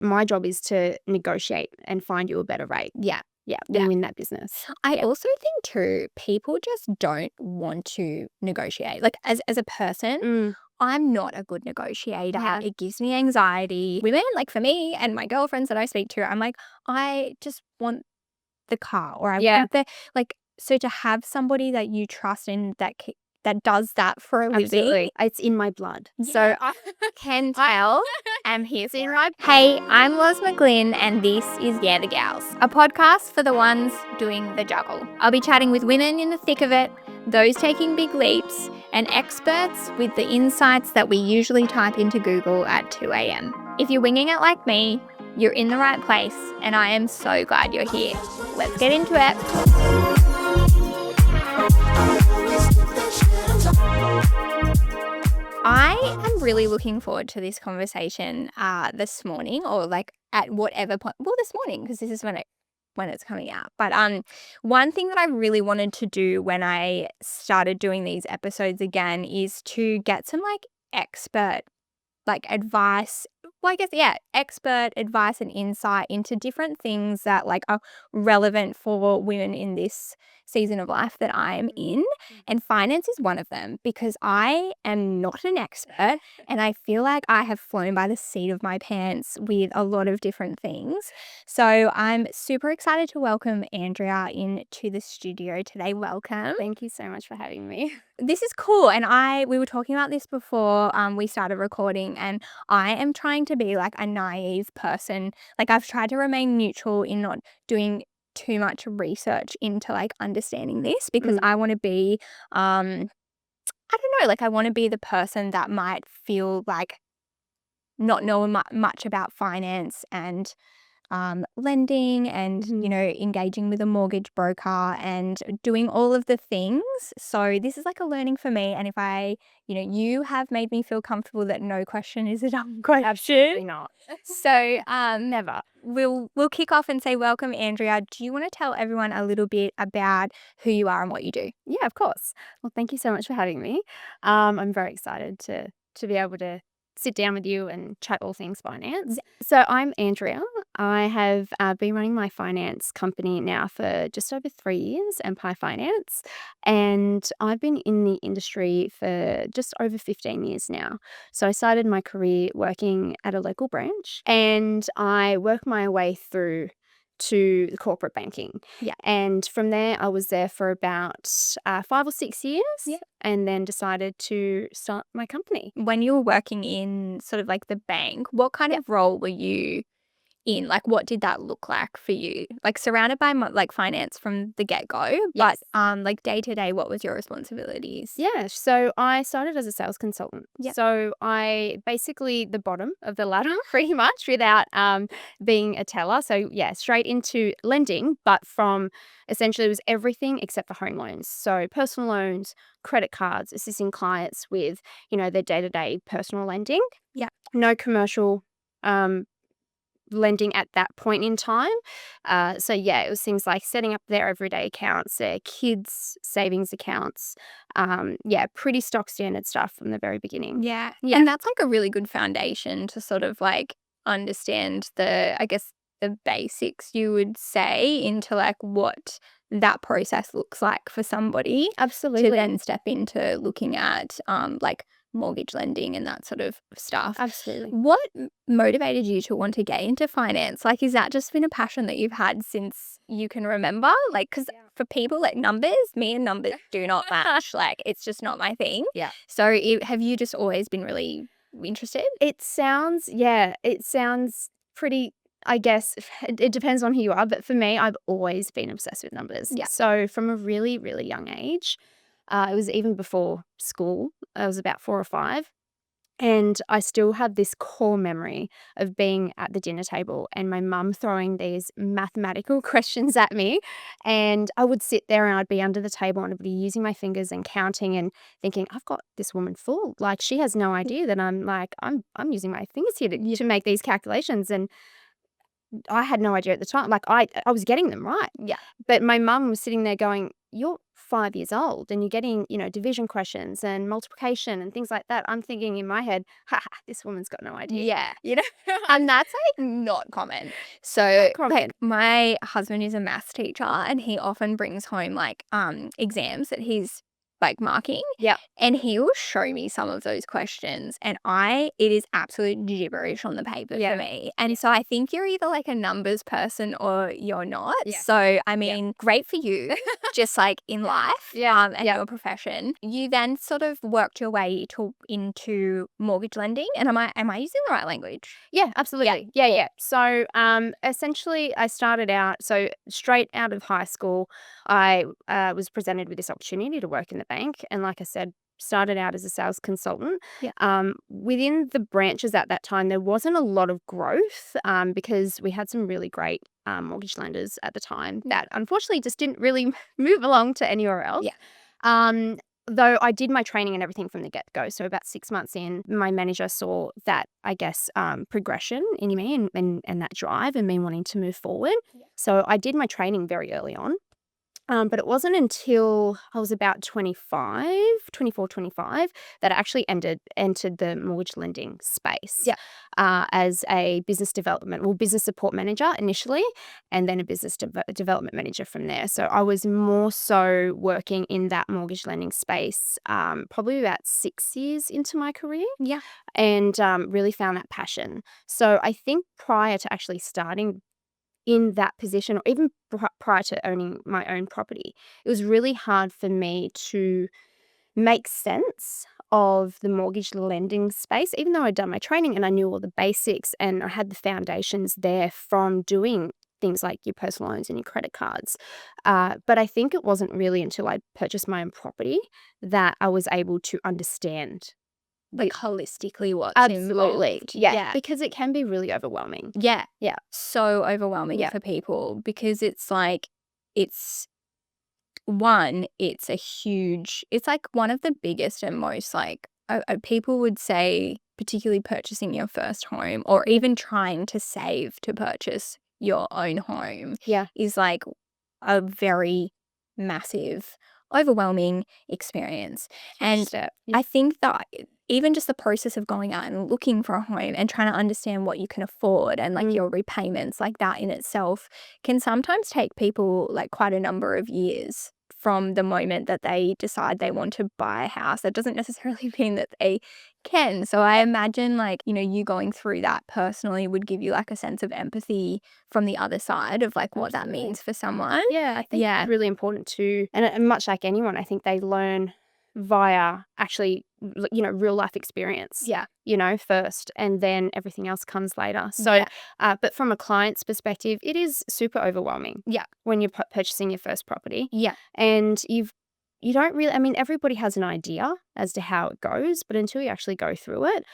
my job is to negotiate and find you a better rate. Yeah. And win that business. I also think too, people just don't want to negotiate. Like as a person, I'm not a good negotiator. Yeah. It gives me anxiety. Women, like for me and my girlfriends that I speak to, I'm like, I just want the car, or I want the, like, so to have somebody that you trust in that does that for a living. Absolutely. It's in my blood. So I can tell. I'm here for it. Hey, I'm Loz McGlynn, and this is Yeah the Gals, a podcast for the ones doing the juggle. I'll be chatting with women in the thick of it, those taking big leaps, and experts with the insights that we usually type into Google at 2 a.m. If you're winging it like me, you're in the right place, and I am so glad you're here. Let's get into it. I am really looking forward to this conversation this morning, or like at whatever point. Well, this morning, because this is when it's coming out. But one thing that I really wanted to do when I started doing these episodes again is to get some like expert advice. Well, I guess, expert advice and insight into different things that like are relevant for women in this season of life that I'm in. And finance is one of them, because I am not an expert and I feel like I have flown by the seat of my pants with a lot of different things. So I'm super excited to welcome Andrea into the studio today. Welcome. Thank you so much for having me. This is cool. And we were talking about this before we started recording, and I am trying to be like a naive person. Like I've tried to remain neutral in not doing too much research into like understanding this, because I want to be, I don't know, like I want to be the person that might feel like not knowing much about finance and lending and, you know, engaging with a mortgage broker and doing all of the things. So this is like a learning for me. And if you have made me feel comfortable that no question is a dumb question. Absolutely not. So Never. We'll kick off and say, welcome, Andrea. Do you want to tell everyone a little bit about who you are and what you do? Yeah, of course. Well, thank you so much for having me. I'm very excited to be able to sit down with you and chat all things finance. So I'm Andrea. I have been running my finance company now for just over 3 years, Empire Finance, and I've been in the industry for just over 15 years now. So I started my career working at a local branch, and I worked my way through to the corporate banking. Yeah. And from there, I was there for about 5 or 6 years, and then decided to start my company. When you were working in sort of like the bank, what kind of role were you in? Like, what did that look like for you? Like surrounded by like finance from the get-go, but like day to day, what was your responsibilities? Yeah, so I started as a sales consultant. Yep. So I basically the bottom of the ladder pretty much without being a teller. So yeah, straight into lending, but from essentially it was everything except for home loans. So personal loans, credit cards, assisting clients with, their day-to-day personal lending. Yeah. No commercial lending at that point in time. So yeah, it was things like setting up their everyday accounts, their kids' savings accounts. Pretty stock standard stuff from the very beginning. Yeah. And that's like a really good foundation to sort of like understand the basics, you would say, into like what that process looks like for somebody. Absolutely. To then step into looking at like mortgage lending and that sort of stuff. Absolutely. What motivated you to want to get into finance? Like, is that just been a passion that you've had since you can remember? Like, because for people like numbers, me and numbers do not match. Like, it's just not my thing. Yeah. So have you just always been really interested? It sounds pretty, I guess it depends on who you are, but for me, I've always been obsessed with numbers. Yeah. So from a really, really young age, it was even before school. I was about 4 or 5. And I still have this core memory of being at the dinner table and my mum throwing these mathematical questions at me. And I would sit there and I'd be under the table and I'd be using my fingers and counting and thinking, I've got this woman fooled. Like, she has no idea that I'm using my fingers here to make these calculations. And I had no idea at the time. Like I was getting them right. Yeah. But my mum was sitting there going, "You're 5 years old and you're getting, division questions and multiplication and things like that." I'm thinking in my head, "Ha ha, this woman's got no idea." Yeah. You know? And that's like not common. So Common. like my husband is a maths teacher and he often brings home like exams that he's like marking. Yeah. And he will show me some of those questions and it is absolute gibberish on the paper Yeah. for me. And so I think you're either like a numbers person or you're not. Yeah. So I mean, great for you, just like in life and your profession. You then sort of worked your way into mortgage lending. And am I using the right language? Yeah, absolutely. Yeah. So, essentially, I started out straight out of high school. I was presented with this opportunity to work in the bank, and like I said, started out as a sales consultant. Yeah. Within the branches at that time, there wasn't a lot of growth because we had some really great mortgage lenders at the time that unfortunately just didn't really move along to anywhere else. Yeah. Though I did my training and everything from the get-go. So about 6 months in, my manager saw that, I guess, progression in me and that drive and me wanting to move forward. Yeah. So I did my training very early on. But it wasn't until I was about 24, 25, that I actually entered the mortgage lending space as a business support manager initially, and then a business development manager from there. So I was more so working in that mortgage lending space probably about 6 years into my career. Yeah. And really found that passion. So I think prior to actually starting in that position, or even prior to owning my own property, it was really hard for me to make sense of the mortgage lending space, even though I'd done my training and I knew all the basics and I had the foundations there from doing things like your personal loans and your credit cards. But I think it wasn't really until I purchased my own property that I was able to understand. Like holistically what's Absolutely. involved. Yeah. Because it can be really overwhelming. Yeah. Yeah. So overwhelming for people because it's like, it's it's like one of the biggest and most like, people would say, particularly purchasing your first home or even trying to save to purchase your own home Yeah. is like a very massive, overwhelming experience. And Step. I think that even just the process of going out and looking for a home and trying to understand what you can afford and like your repayments, like that in itself can sometimes take people like quite a number of years from the moment that they decide they want to buy a house. That doesn't necessarily mean that they can. So I imagine like, you going through that personally would give you like a sense of empathy from the other side of like what that means for someone. Yeah, I think it's really important too. And much like anyone, I think they learn via actually, real life experience. Yeah. First, and then everything else comes later. So, but from a client's perspective, it is super overwhelming. Yeah. When you're purchasing your first property. Yeah. And you don't really, I mean, everybody has an idea as to how it goes, but until you actually go through it,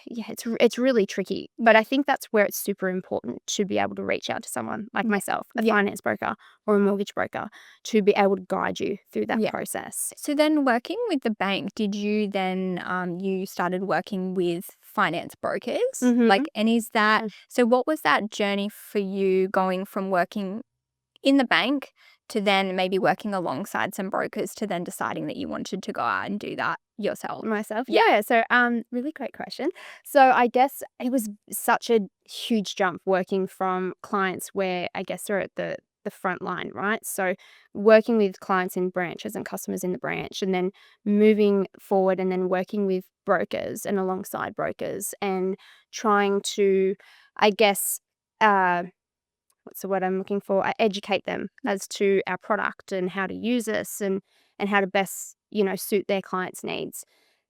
it's really tricky. But I think that's where it's super important to be able to reach out to someone like myself, a finance broker or a mortgage broker, to be able to guide you through that process. So then working with the bank, did you then, you started working with finance brokers? Like, and is that, so what was that journey for you going from working in the bank to then maybe working alongside some brokers to then deciding that you wanted to go out and do that yourself? Myself? Yeah. So, really great question. So I guess it was such a huge jump working from clients where I guess they're at the front line, right? So working with clients in branches and customers in the branch, and then moving forward and then working with brokers and alongside brokers and trying to, I guess, what's the word I'm looking for? Educate them as to our product and how to use us and how to best, suit their clients' needs.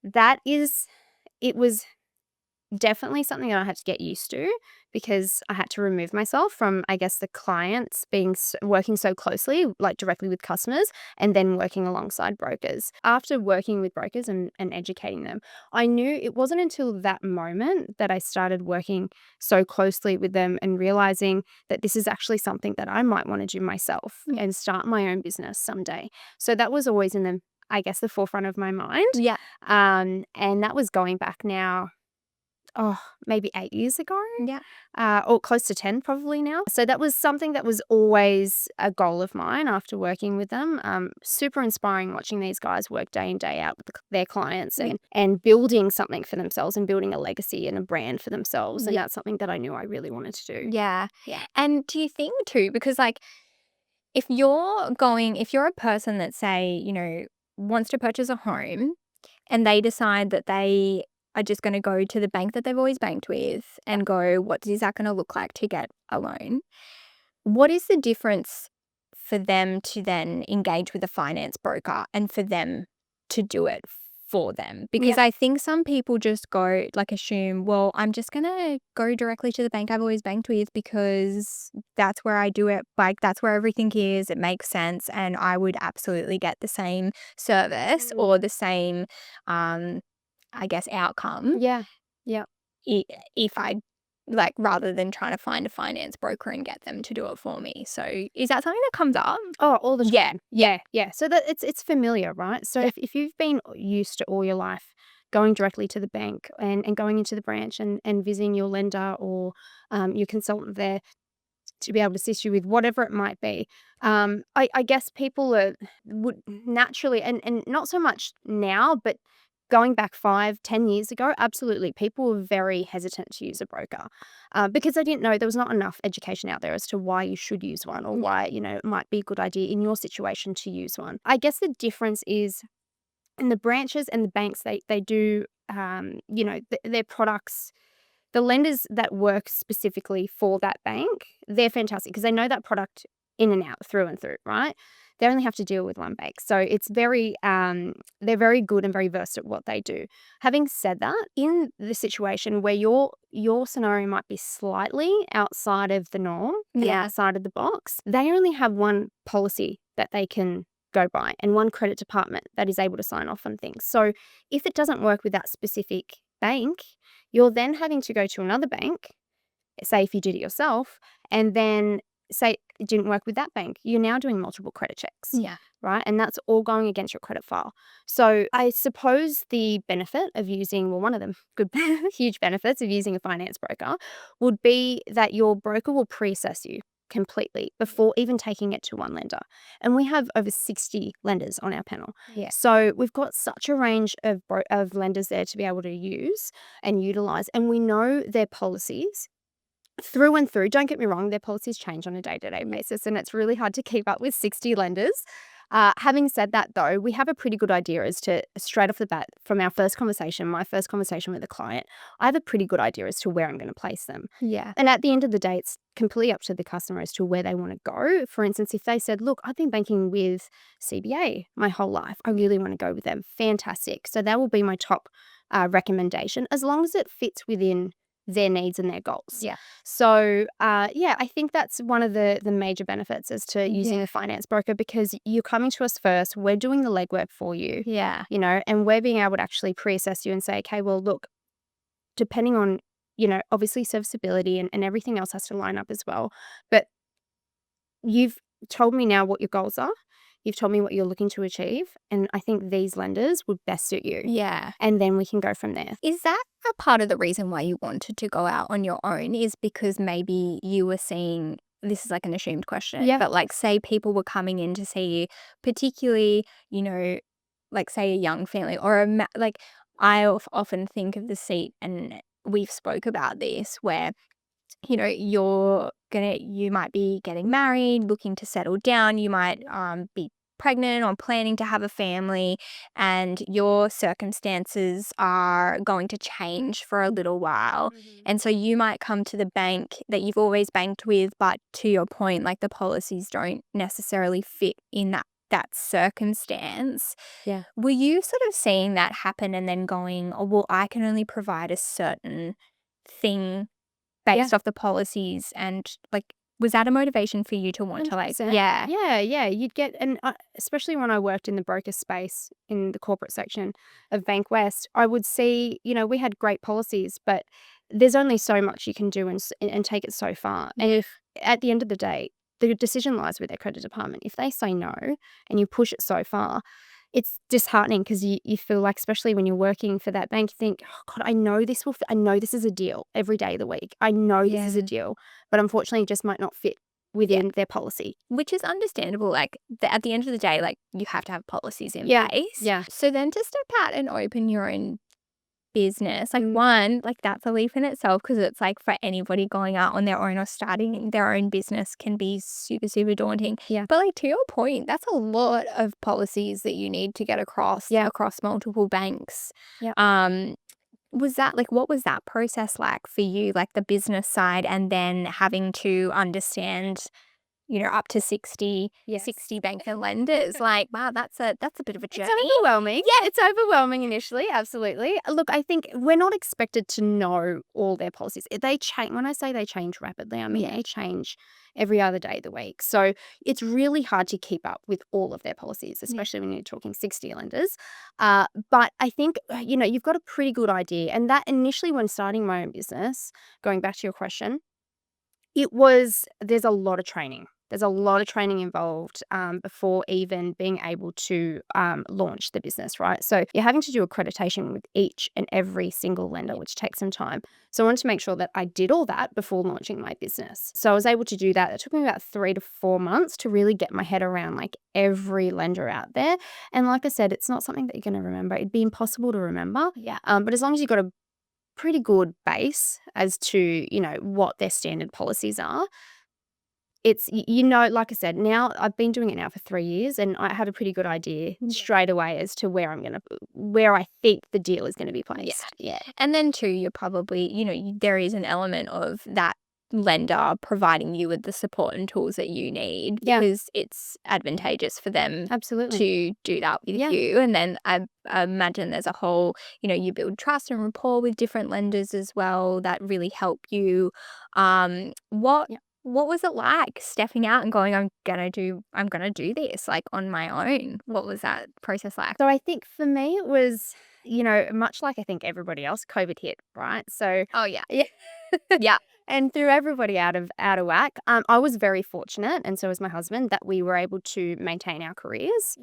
It was definitely something that I had to get used to because I had to remove myself from, I guess, the clients working so closely, like directly with customers, and then working alongside brokers. After working with brokers and educating them, I knew it wasn't until that moment that I started working so closely with them and realizing that this is actually something that I might want to do myself and start my own business someday. So that was always in the forefront of my mind. Yeah. And that was going back now, maybe 8 years ago, Yeah. or close to 10 probably now. So that was something that was always a goal of mine after working with them. Super inspiring watching these guys work day in, day out with their clients and building something for themselves and building a legacy and a brand for themselves. And that's something that I knew I really wanted to do. Yeah. Yeah. And do you think too, because like if you're a person that say, wants to purchase a home and they decide that they are just going to go to the bank that they've always banked with and go, what is that going to look like to get a loan? What is the difference for them to then engage with a finance broker and for them to do it for them? Because I think some people just go, like, assume, well, I'm just going to go directly to the bank I've always banked with because that's where I do it. Like, that's where everything is. It makes sense. And I would absolutely get the same service or the same, I guess, outcome Yeah. Yeah. if I like rather than trying to find a finance broker and get them to do it for me. So is that something that comes up? Oh, all the Yeah. time. Yeah. So that it's familiar, right? So if you've been used to all your life going directly to the bank and going into the branch and visiting your lender or your consultant there to be able to assist you with whatever it might be. I guess people would naturally, and not so much now, but going back 5-10 years ago, absolutely, people were very hesitant to use a broker because they didn't know there was not enough education out there as to why you should use one or why it might be a good idea in your situation to use one. I guess the difference is in the branches and the banks. They do their products, the lenders that work specifically for that bank, they're fantastic because they know that product in and out, through and through, right? They only have to deal with one bank. So it's they're very good and very versed at what they do. Having said that, in the situation where your scenario might be slightly outside of the norm and outside of the box, they only have one policy that they can go by and one credit department that is able to sign off on things. So if it doesn't work with that specific bank, you're then having to go to another bank, say if you did it yourself, and then say it didn't work with that bank. You're now doing multiple credit checks. Yeah. Right? And that's all going against your credit file. So I suppose the benefit of using, well, one of them good huge benefits of using a finance broker would be that your broker will pre-assess you completely before even taking it to one lender. And we have over 60 lenders on our panel. Yeah. So we've got such a range of lenders there to be able to use and utilize. And we know their policies through and through. Don't get me wrong, their policies change on a day-to-day basis, and it's really hard to keep up with 60 lenders. Having said that, though, we have a pretty good idea as to, straight off the bat, from our first conversation, my first conversation with a client, I have a pretty good idea as to where I'm going to place them. Yeah. And at the end of the day, it's completely up to the customer as to where they want to go. For instance, if they said, look, I've been banking with CBA my whole life, I really want to go with them. Fantastic. So that will be my top recommendation, as long as it fits within their needs and their goals. Yeah. So, I think that's one of the major benefits as to using a finance broker, because you're coming to us first. We're doing the legwork for you. Yeah. And we're being able to actually pre-assess you and say, okay, well, look, depending on, obviously serviceability and everything else has to line up as well. But you've told me now what your goals are. You've told me what you're looking to achieve. And I think these lenders would best suit you. Yeah. And then we can go from there. Is that a part of the reason why you wanted to go out on your own, is because maybe you were seeing, this is like an assumed question, but like say people were coming in to see you, particularly, like say a young family or like I often think of the seat, and we've spoke about this, where you might be getting married, looking to settle down, you might be pregnant or planning to have a family, and your circumstances are going to change for a little while. And so you might come to the bank that you've always banked with, but to your point, like the policies don't necessarily fit in that circumstance. Yeah. Were you sort of seeing that happen and then going, oh, well, I can only provide a certain thing based off the policies, and like, was that a motivation for you to want to like, 100%. Yeah, you'd get, and especially when I worked in the broker space in the corporate section of Bank West, I would see, we had great policies, but there's only so much you can do and take it so far. And if at the end of the day, the decision lies with their credit department. If they say no and you push it so far, it's disheartening because you feel like, especially when you're working for that bank, you think, oh God, I know this I know this is a deal every day of the week. I know this is a deal, but unfortunately, it just might not fit within their policy. Which is understandable. Like at the end of the day, like you have to have policies in Yeah, place. yeah. So then to step out and open your own business, like one, like that's a leap in itself because it's like for anybody going out on their own or starting their own business can be super, super daunting. Yeah. But like to your point, that's a lot of policies that you need to get across across multiple banks. Yeah. Was that like what was that process like for you, like the business side and then having to understand up to 60 banks and lenders. Like, wow, that's a bit of a journey. It's overwhelming. Yeah, it's overwhelming initially. Absolutely. Look, I think we're not expected to know all their policies. They change. When I say they change rapidly, I mean they change every other day of the week. So it's really hard to keep up with all of their policies, especially when you're talking 60 lenders. But I think, you've got a pretty good idea. And that initially when starting my own business, going back to your question, there's a lot of training. There's a lot of training involved before even being able to launch the business, right? So you're having to do accreditation with each and every single lender, which takes some time. So I wanted to make sure that I did all that before launching my business. So I was able to do that. It took me about 3 to 4 months to really get my head around like every lender out there. And like I said, it's not something that you're going to remember. It'd be impossible to remember. Yeah. But as long as you've got a pretty good base as to, what their standard policies are, it's, like I said, now I've been doing it now for 3 years and I have a pretty good idea straight away as to where I think the deal is going to be placed. Yeah. And then too, you're probably, there is an element of that lender providing you with the support and tools that you need because it's advantageous for them Absolutely to do that with you. And then I imagine there's a whole, you build trust and rapport with different lenders as well that really help you. What was it like stepping out and going, I'm gonna do this like on my own? What was that process like? So I think for me it was, much like I think everybody else, COVID hit, right? So Oh yeah. yeah. Yeah. And threw everybody out of whack. I was very fortunate, and so was my husband, that we were able to maintain our careers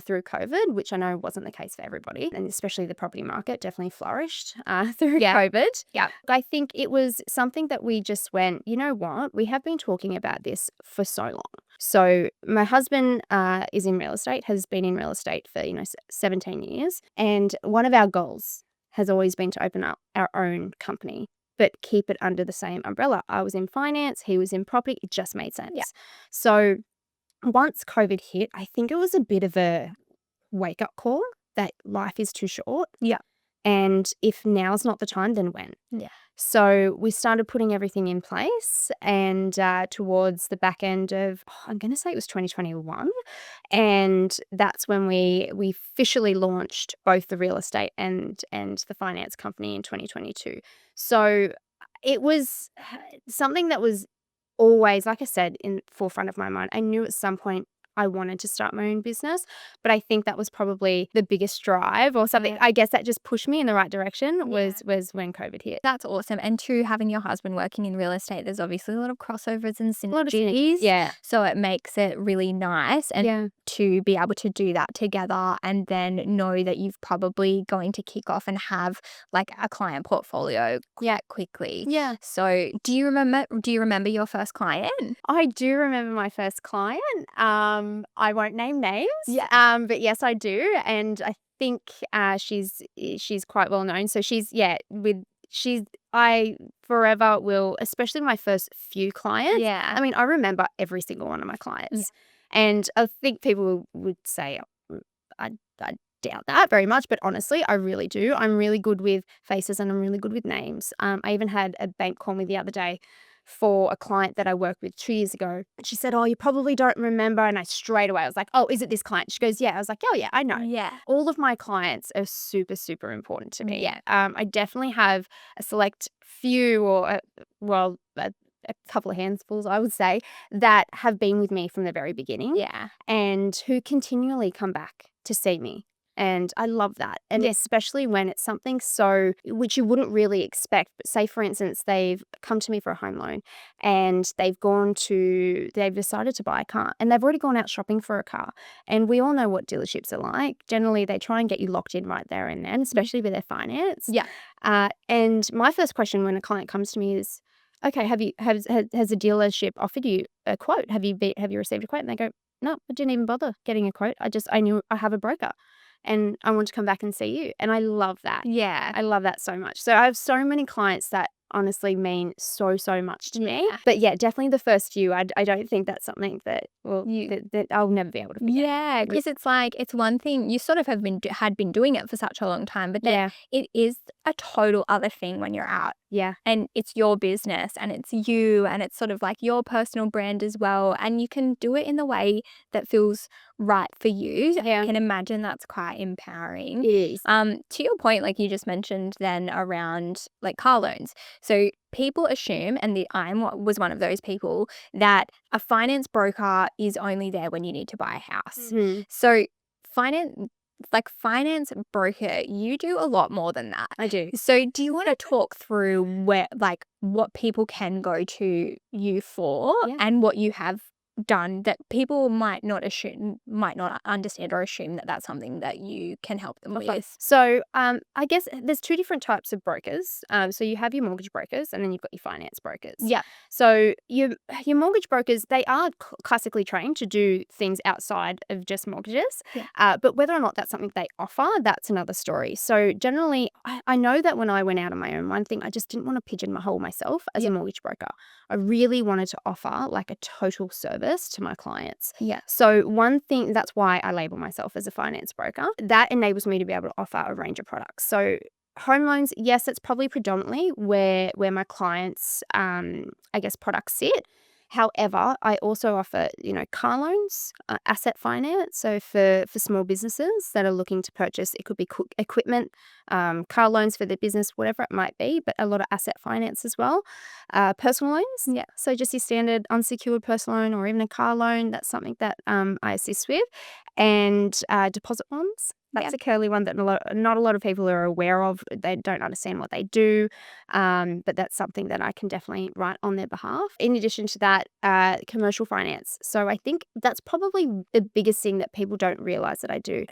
through COVID, which I know wasn't the case for everybody, and especially the property market definitely flourished through COVID. Yeah. I think it was something that we just went, you know what, we have been talking about this for so long. So my husband is in real estate, has been in real estate for 17 years, and one of our goals has always been to open up our own company, but keep it under the same umbrella. I was in finance, he was in property. It just made sense. Yeah. So once COVID hit, I think it was a bit of a wake-up call that life is too short. Yeah. And if now's not the time, then when? Yeah. So we started putting everything in place, and towards the back end of, I'm going to say it was 2021, and that's when we officially launched both the real estate and the finance company in 2022. So it was something that was always, like I said, in the forefront of my mind. I knew at some point I wanted to start my own business, but I think that was probably the biggest drive or something. I guess that just pushed me in the right direction was when COVID hit. That's awesome. And too, having your husband working in real estate, there's obviously a lot of crossovers and A lot of synergies. Yeah. So it makes it really nice and to be able to do that together and then know that you've probably going to kick off and have like a client portfolio quite quickly. Yeah. So do you remember your first client? I do remember my first client. I won't name names. Yeah. But yes, I do. And I think she's quite well known. So I forever will, especially my first few clients. Yeah. I mean, I remember every single one of my clients. And I think people would say, I doubt that very much, but honestly, I really do. I'm really good with faces and I'm really good with names. I even had a bank call me the other day for a client that I worked with 2 years ago. And she said, oh, you probably don't remember. And I straight away, I was like, oh, is it this client? She goes, yeah. I was like, oh, yeah, I know. Yeah. All of my clients are super, super important to me. Yeah. I definitely have a select few or, a couple of handfuls, I would say, that have been with me from the very beginning. Yeah. And who continually come back to see me. And I love that. And Yeah. especially when it's something so, which you wouldn't really expect. But say, for instance, they've come to me for a home loan and they've decided to buy a car and they've already gone out shopping for a car. And we all know what dealerships are like. Generally, they try and get you locked in right there and then, especially with their finance. Yeah. And my first question when a client comes to me is, okay, has a dealership offered you a quote? Have you received a quote? And they go, no, I didn't even bother getting a quote. I knew I have a broker and I want to come back and see you. And I love that. Yeah. I love that so much. So I have so many clients that honestly mean so much to me. Yeah. But yeah, definitely the first few, I don't think that's something that that I'll never be able to forget. Yeah, because it's like, it's one thing you sort of had been doing it for such a long time, but then Yeah. it is a total other thing when you're out Yeah. and it's your business and it's you and it's sort of like your personal brand as well. And you can do it in the way that feels right for you. Yeah. I can imagine that's quite empowering. It is. To your point, like you just mentioned then around like car loans. So people assume, and was one of those people, that a finance broker is only there when you need to buy a house. Mhm. So finance broker, you do a lot more than that. I do. So do you want to talk through what people can go to you for Yeah. and what you have done that people might not understand or assume that that's something that you can help them with? So I guess there's two different types of brokers. So you have your mortgage brokers and then you've got your finance brokers. Yeah. So your mortgage brokers, they are classically trained to do things outside of just mortgages. Yeah. But whether or not that's something they offer, that's another story. So generally, I know that when I went out on my own, one thing, I just didn't want to pigeonhole myself as a mortgage broker. I really wanted to offer like a total service to my clients. Yeah. So one thing, that's why I label myself as a finance broker. That enables me to be able to offer a range of products. So home loans, yes, it's probably predominantly where my clients, I guess, products sit. However, I also offer, car loans, asset finance. So for small businesses that are looking to purchase, it could be equipment, car loans for their business, whatever it might be, but a lot of asset finance as well. Personal loans. Yeah. So just your standard unsecured personal loan or even a car loan. That's something that I assist with. And deposit bonds. That's a curly one that not a lot of people are aware of. They don't understand what they do, but that's something that I can definitely write on their behalf. In addition to that, commercial finance. So I think that's probably the biggest thing that people don't realize that I do.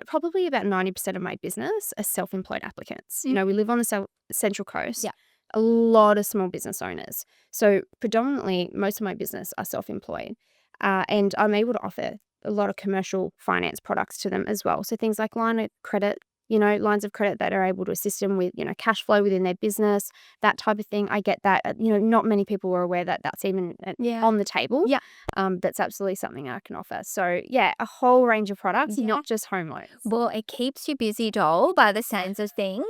Probably about 90% of my business are self-employed applicants. We live on the Central Coast. Yeah. A lot of small business owners. So predominantly, most of my business are self-employed, and I'm able to offer a lot of commercial finance products to them as well. So things like line of credit, lines of credit that are able to assist them with, cash flow within their business, that type of thing. I get that. Not many people are aware that that's even on the table. Yeah. That's absolutely something I can offer. So yeah, a whole range of products, not just home loans. Well, it keeps you busy, doll, by the sounds of things.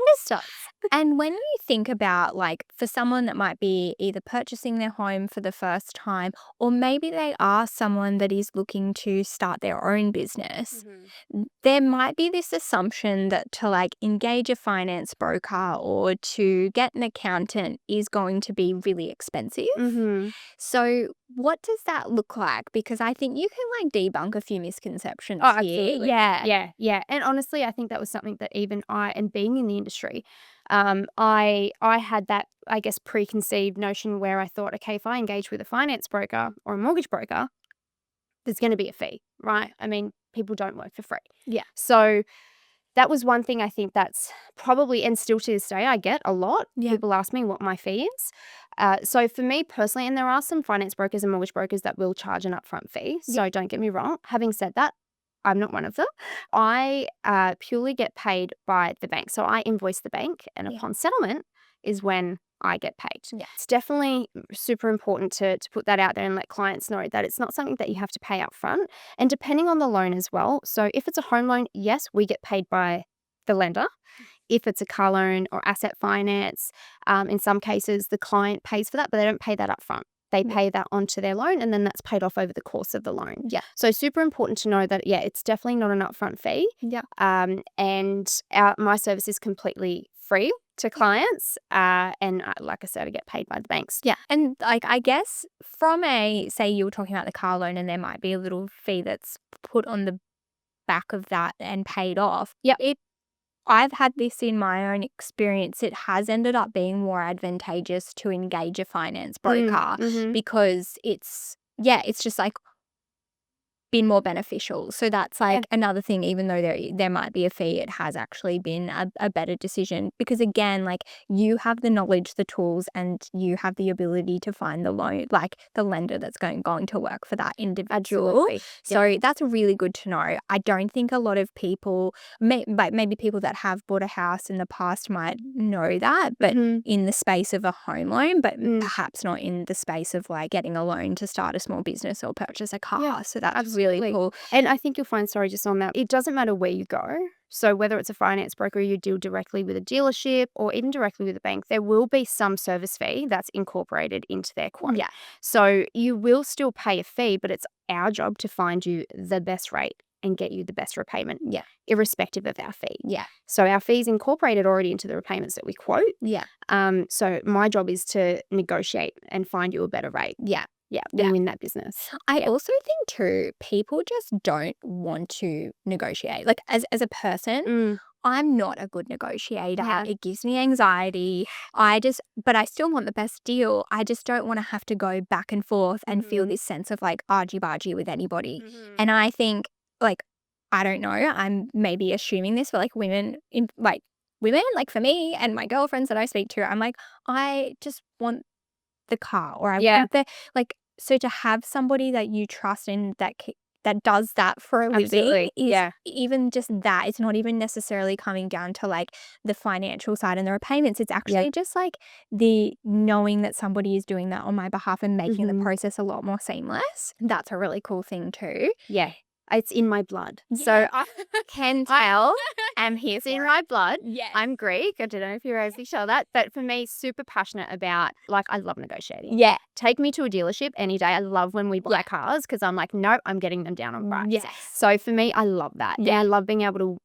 And when you think about, like, for someone that might be either purchasing their home for the first time, or maybe they are someone that is looking to start their own business, there might be this assumption that to like engage a finance broker or to get an accountant is going to be really expensive. So what does that look like? Because I think you can like debunk a few misconceptions here. Absolutely. Yeah. And honestly, I think that was something that even and being in the industry, I had that, I guess, preconceived notion where I thought, okay, if I engage with a finance broker or a mortgage broker, there's going to be a fee, right? I mean, people don't work for free. Yeah. So that was one thing I think that's probably, and still to this day, I get a lot. Yeah. People ask me what my fee is. So for me personally, and there are some finance brokers and mortgage brokers that will charge an upfront fee. So don't get me wrong. Having said that, I'm not one of them. I purely get paid by the bank. So I invoice the bank, and upon settlement is when I get paid. Yeah. It's definitely super important to put that out there and let clients know that it's not something that you have to pay up front. And depending on the loan as well. So if it's a home loan, yes, we get paid by the lender. If it's a car loan or asset finance, in some cases, the client pays for that, but they don't pay that up front. They pay that onto their loan, and then that's paid off over the course of the loan. Yeah. So super important to know that, it's definitely not an upfront fee. Yeah. And my service is completely free to clients. And like I said, I get paid by the banks. Yeah. And like, I guess from say you were talking about the car loan and there might be a little fee that's put on the back of that and paid off. Yep. I've had this in my own experience. It has ended up being more advantageous to engage a finance broker because it's just like been more beneficial. So that's Yeah. like another thing, even though there might be a fee, it has actually been a better decision because again, like you have the knowledge, the tools, and you have the ability to find the loan, like the lender that's going to work for that individual. Absolutely. So that's really good to know. I don't think a lot of people, maybe people that have bought a house in the past might know that, but in the space of a home loan, but perhaps not in the space of like getting a loan to start a small business or purchase a car. Yeah, so that's absolutely. really cool. And I think you'll find, sorry, just on that, it doesn't matter where you go. So whether it's a finance broker, you deal directly with a dealership or even directly with a bank, there will be some service fee that's incorporated into their quote. Yeah. So you will still pay a fee, but it's our job to find you the best rate and get you the best repayment, irrespective of our fee. Yeah. So our fee's incorporated already into the repayments that we quote. Yeah. So my job is to negotiate and find you a better rate. Yeah. And win that business. I also think too, people just don't want to negotiate. Like as a person, I'm not a good negotiator. Yeah. It gives me anxiety. But I still want the best deal. I just don't want to have to go back and forth and feel this sense of like argy-bargy with anybody. And I think like, I don't know, I'm maybe assuming this, but like women, like for me and my girlfriends that I speak to, I'm like, I just want the car or I want the, like, so to have somebody that you trust and that does that for a living is even just that. It's not even necessarily coming down to like the financial side and the repayments. It's actually just like the knowing that somebody is doing that on my behalf and making the process a lot more seamless. That's a really cool thing too. Yeah. It's in my blood. Yeah. So I can tell I'm here it's in for my blood. Yeah. I'm Greek. I don't know if you're able to tell that. But for me, super passionate about, like, I love negotiating. Yeah. Take me to a dealership any day. I love when we buy cars because I'm like, nope, I'm getting them down on price. Yes. So for me, I love that. Yeah. And I love being able to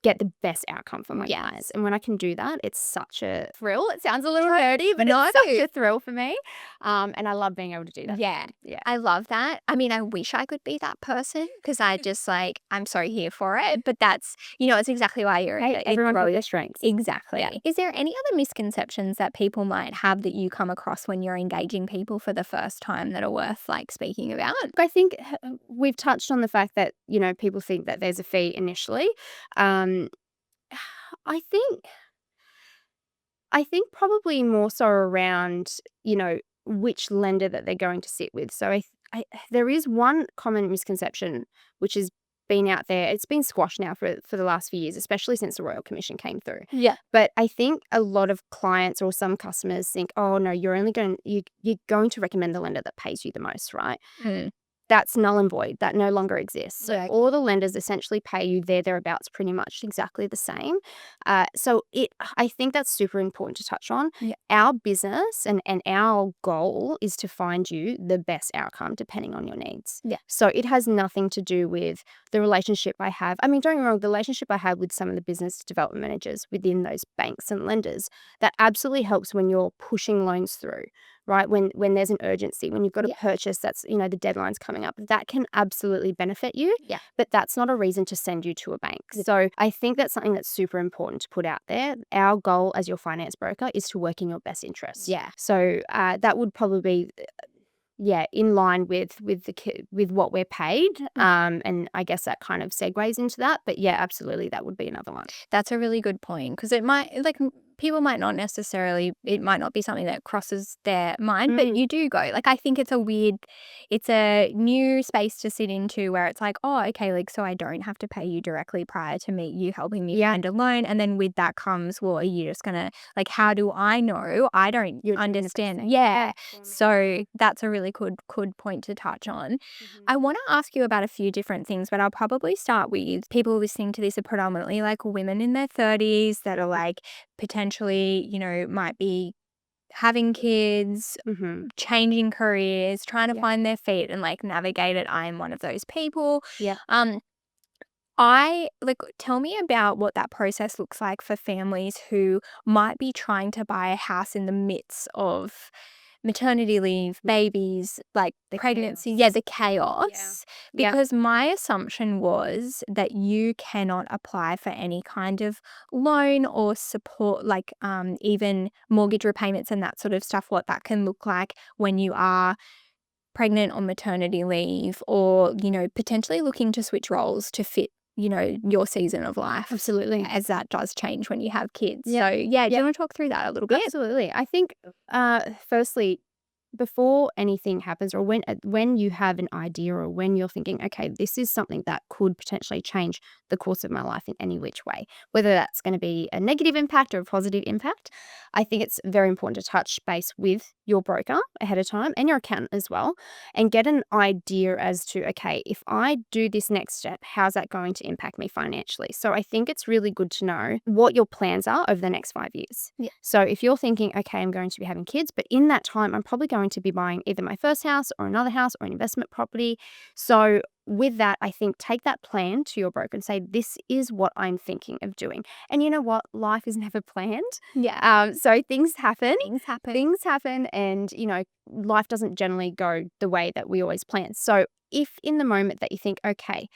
get the best outcome for my clients. And when I can do that, it's such a thrill. It sounds a little nerdy, but it's such a thrill for me. And I love being able to do that. Yeah. I love that. I mean, I wish I could be that person because I just like, I'm so here for it. But that's, it's exactly why you're everyone has their strengths. Exactly. Yeah. Is there any other misconceptions that people might have that you come across when you're engaging people for the first time that are worth like speaking about? I think we've touched on the fact that, people think that there's a fee initially. I think probably more so around, which lender that they're going to sit with. So there is one common misconception which has been out there. It's been squashed now for the last few years, especially since the Royal Commission came through. Yeah. But I think a lot of clients or some customers think, oh no, you're going to recommend the lender that pays you the most, right? That's null and void. That no longer exists. So all the lenders essentially pay you thereabouts pretty much exactly the same. So I think that's super important to touch on. Yeah. Our business and our goal is to find you the best outcome depending on your needs. Yeah. So it has nothing to do with the relationship I have. I mean, don't get me wrong, the relationship I have with some of the business development managers within those banks and lenders, that absolutely helps when you're pushing loans through. Right, when there's an urgency, when you've got a purchase that's, the deadline's coming up, that can absolutely benefit you. Yeah. But that's not a reason to send you to a bank. So I think that's something that's super important to put out there. Our goal as your finance broker is to work in your best interest. Yeah. So that would probably be in line with what we're paid. And I guess that kind of segues into that. But yeah, absolutely, that would be another one. That's a really good point because it might, like, people might not necessarily, it might not be something that crosses their mind, but you do go. Like, I think it's a new space to sit into where it's like, oh, okay, like, so I don't have to pay you directly prior to you helping me find a loan. And then with that comes, well, are you just going to, like, how do I know? I don't understand. Yeah. So that's a really good point to touch on. I want to ask you about a few different things, but I'll probably start with people listening to this are predominantly like women in their 30s that are like potentially, might be having kids, changing careers, trying to find their feet and like navigate it. I am one of those people. Yeah. Tell me about what that process looks like for families who might be trying to buy a house in the midst of maternity leave, babies, like The pregnancy, chaos. the chaos. Yeah. Because my assumption was that you cannot apply for any kind of loan or support, like even mortgage repayments and that sort of stuff, what that can look like when you are pregnant on maternity leave, or, potentially looking to switch roles to fit, your season of life, Absolutely. as that does change when you have kids. Yeah. So, yeah, do Yeah. you want to talk through that a little bit? Absolutely. I think, firstly, before anything happens, or when you have an idea, or when you're thinking, okay, this is something that could potentially change the course of my life in any which way, whether that's going to be a negative impact or a positive impact, I think it's very important to touch base with your broker ahead of time and your accountant as well, and get an idea as to, okay, if I do this next step, how's that going to impact me financially? So I think it's really good to know what your plans are over the next 5 years. Yeah. So if you're thinking, okay, I'm going to be having kids, but in that time, I'm probably going to be buying either my first house or another house or an investment property. So with that, I think take that plan to your broker and say, this is what I'm thinking of doing. And you know what? Life is never planned. Yeah. So things happen. Things happen. Things happen, and life doesn't generally go the way that we always plan. So if in the moment that you think, okay,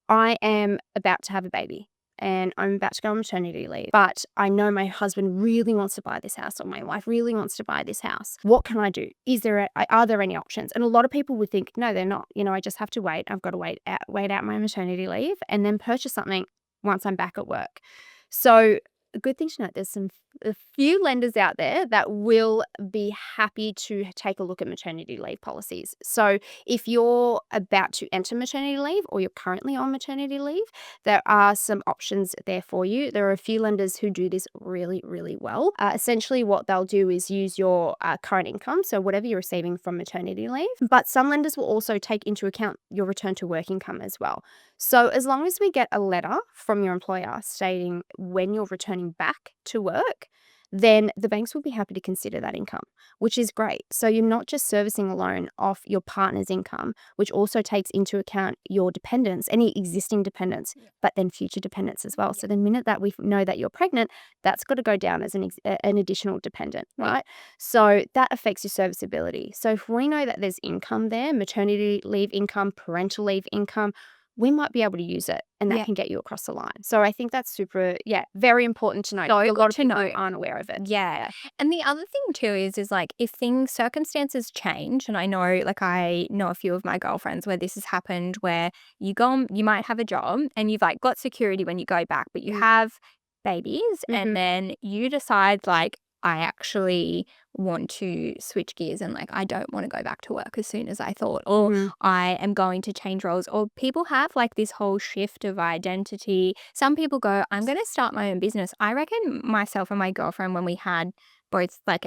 I am about to have a baby and I'm about to go on maternity leave, but I know my husband really wants to buy this house, or my wife really wants to buy this house. What can I do? Are there any options? And a lot of people would think, no, they're not. I just have to wait. I've got to wait out my maternity leave and then purchase something once I'm back at work. So a good thing to note, there's a few lenders out there that will be happy to take a look at maternity leave policies. So if you're about to enter maternity leave, or you're currently on maternity leave, there are some options there for you. There are a few lenders who do this really, really well. Essentially, what they'll do is use your current income, so whatever you're receiving from maternity leave. But some lenders will also take into account your return to work income as well. So as long as we get a letter from your employer stating when you're returning back to work, then the banks will be happy to consider that income, which is great. So you're not just servicing a loan off your partner's income, which also takes into account your dependents, any existing dependents, but then future dependents as well. So the minute that we know that you're pregnant, that's got to go down as an additional dependent, right? So that affects your serviceability. So if we know that there's income there, maternity leave income, parental leave income, we might be able to use it, and that can get you across the line. So I think that's very important to know. So A lot of to people know. aren't aware of it. Yeah. And the other thing too is like, if circumstances change, and I know a few of my girlfriends where this has happened, where you might have a job and you've like got security when you go back, but you have babies, and then you decide like, I actually want to switch gears, and like, I don't want to go back to work as soon as I thought, or I am going to change roles, or people have like this whole shift of identity. Some people go, I'm going to start my own business. I reckon myself and my girlfriend, when we had both like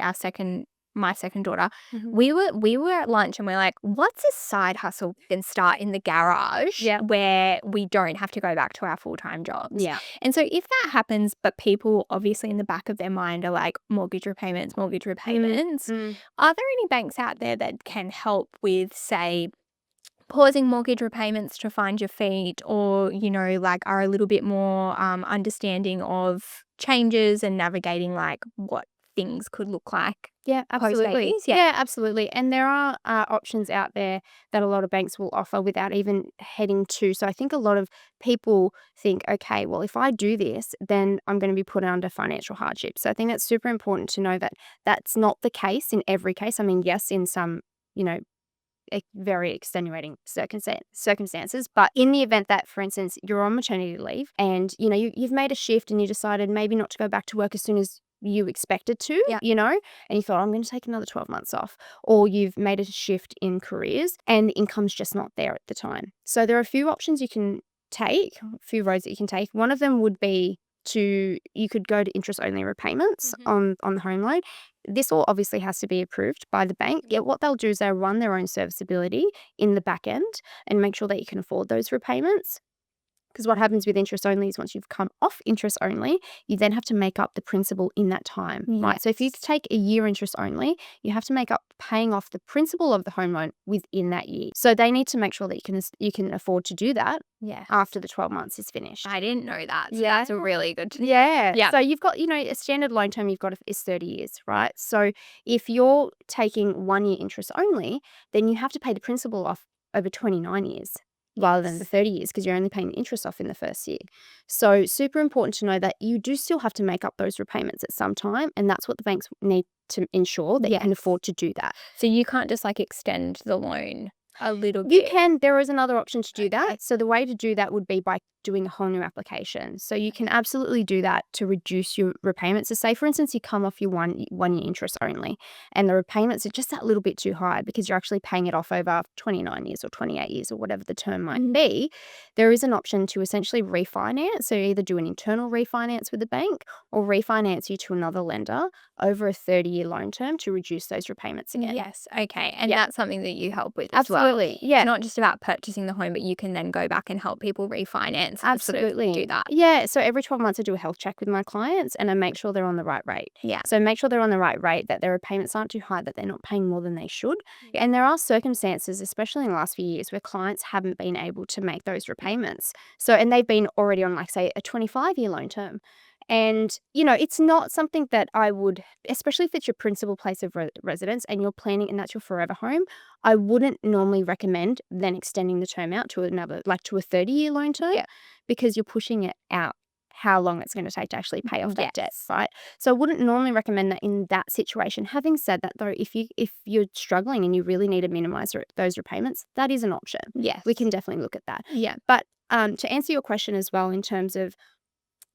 my second daughter, we were at lunch and we're like, what's a side hustle we can start in the garage where we don't have to go back to our full-time jobs? Yeah. And so if that happens, but people obviously in the back of their mind are like, mortgage repayments, are there any banks out there that can help with, say, pausing mortgage repayments to find your feet, or, like are a little bit more understanding of changes and navigating like what things could look like? Yeah, absolutely. Post-babies? Yeah, absolutely. And there are options out there that a lot of banks will offer without even heading to. So I think a lot of people think, okay, well, if I do this, then I'm going to be put under financial hardship. So I think that's super important to know that that's not the case in every case. I mean, yes, in some, very extenuating circumstances, but in the event that, for instance, you're on maternity leave and you've made a shift and you decided maybe not to go back to work as soon as you expected to, and you thought, I'm going to take another 12 months off, or you've made a shift in careers and the income's just not there at the time. So there are a few options you can take, a few roads that you can take. One of them would be you could go to interest only repayments on the home loan. This all obviously has to be approved by the bank. Yet what they'll do is they'll run their own serviceability in the back end and make sure that you can afford those repayments. Because what happens with interest only is once you've come off interest only, you then have to make up the principal in that time, right? So if you take a year interest only, you have to make up paying off the principal of the home loan within that year. So they need to make sure that you can afford to do that after the 12 months is finished. I didn't know that. So that's really good to know. Yeah. So you've got, a standard loan term you've got is 30 years, right? So if you're taking 1 year interest only, then you have to pay the principal off over 29 years rather than the 30 years because you're only paying the interest off in the first year. So super important to know that you do still have to make up those repayments at some time, and that's what the banks need to ensure that you can afford to do that. So you can't just extend the loan a little bit. You can. There is another option to do that. So the way to do that would be by doing a whole new application. So you can absolutely do that to reduce your repayments. So say, for instance, you come off your one year interest only and the repayments are just that little bit too high because you're actually paying it off over 29 years or 28 years or whatever the term might be. There is an option to essentially refinance. So either do an internal refinance with the bank or refinance you to another lender over a 30-year loan term to reduce those repayments again. Yes. Okay. And that's something that you help with as well. Absolutely. Yeah. It's not just about purchasing the home, but you can then go back and help people refinance. Absolutely. Do that. Yeah. So every 12 months I do a health check with my clients and I make sure they're on the right rate. Yeah. So make sure they're on the right rate, that their repayments aren't too high, that they're not paying more than they should. And there are circumstances, especially in the last few years, where clients haven't been able to make those repayments. So, and they've been already on say a 25-year loan term. And, it's not something that I would, especially if it's your principal place of residence and you're planning and that's your forever home, I wouldn't normally recommend then extending the term out to another, to a 30-year loan term because you're pushing it out how long it's going to take to actually pay off that debt, right? So I wouldn't normally recommend that in that situation. Having said that, though, if you're struggling and you really need to minimize those repayments, that is an option. Yes. We can definitely look at that. Yeah. But to answer your question as well in terms of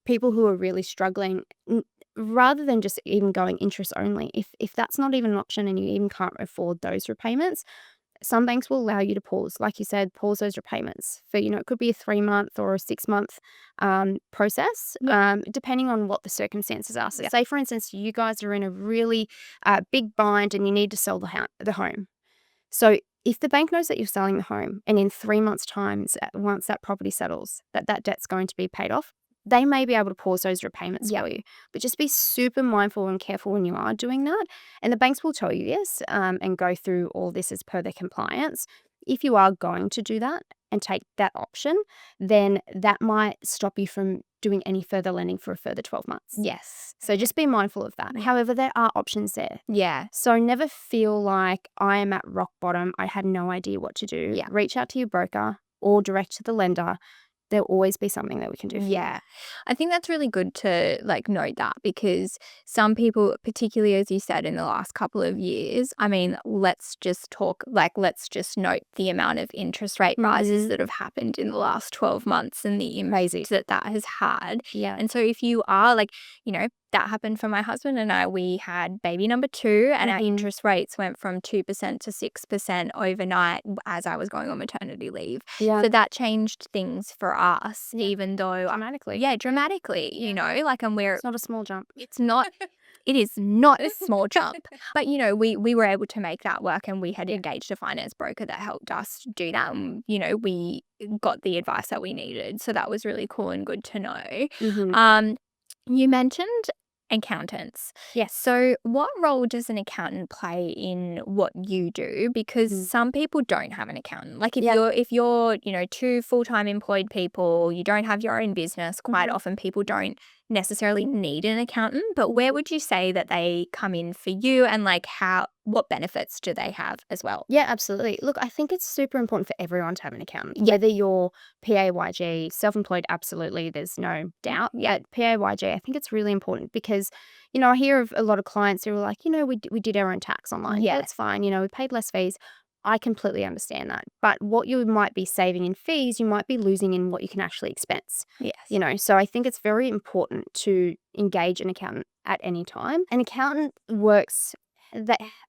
people who are really struggling, rather than just even going interest only, if that's not even an option and you even can't afford those repayments, some banks will allow you to pause, like you said, pause those repayments for, it could be a 3-month or a 6-month process, depending on what the circumstances are. So say, for instance, you guys are in a really big bind and you need to sell the home. So if the bank knows that you're selling the home and in 3 months' time, once that property settles, that debt's going to be paid off, they may be able to pause those repayments for you. But just be super mindful and careful when you are doing that. And the banks will tell you this and go through all this as per their compliance. If you are going to do that and take that option, then that might stop you from doing any further lending for a further 12 months. Yes. So just be mindful of that. However, there are options there. Yeah. So never feel like I am at rock bottom. I had no idea what to do. Yeah. Reach out to your broker or direct to the lender. There'll always be something that we can do for you. Yeah. I think that's really good to note that because some people, particularly as you said in the last couple of years, let's just note the amount of interest rate rises that have happened in the last 12 months and the impact that has had. Yeah. And so if you are that happened for my husband and I. We had baby number 2 and our interest rates went from 2% to 6% overnight as I was going on maternity leave. Yeah. So that changed things for us, even though dramatically. Dramatically, and we're It's not a small jump. it's not it is not a small jump. But we were able to make that work and we had engaged a finance broker that helped us do that. And, we got the advice that we needed. So that was really cool and good to know. You mentioned accountants. Yes. So what role does an accountant play in what you do? Because some people don't have an accountant. If you're 2 full-time employed people, you don't have your own business, quite often people don't necessarily need an accountant. But where would you say that they come in for you and what benefits do they have as well? Yeah, absolutely. Look, I think it's super important for everyone to have an accountant. Whether you're PAYG, self-employed, absolutely, there's no doubt. Yeah. But PAYG, I think it's really important because, I hear of a lot of clients who are like, we did our own tax online. Yeah. That's fine. We paid less fees. I completely understand that. But what you might be saving in fees, you might be losing in what you can actually expense. Yes. So I think it's very important to engage an accountant at any time. An accountant works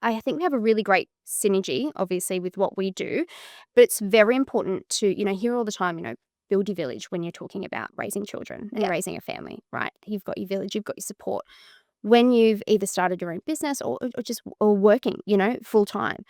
I think we have a really great synergy, obviously, with what we do, but it's very important to, hear all the time, build your village when you're talking about raising children and raising a family, right? You've got your village, you've got your support. When you've either started your own business or working, full time,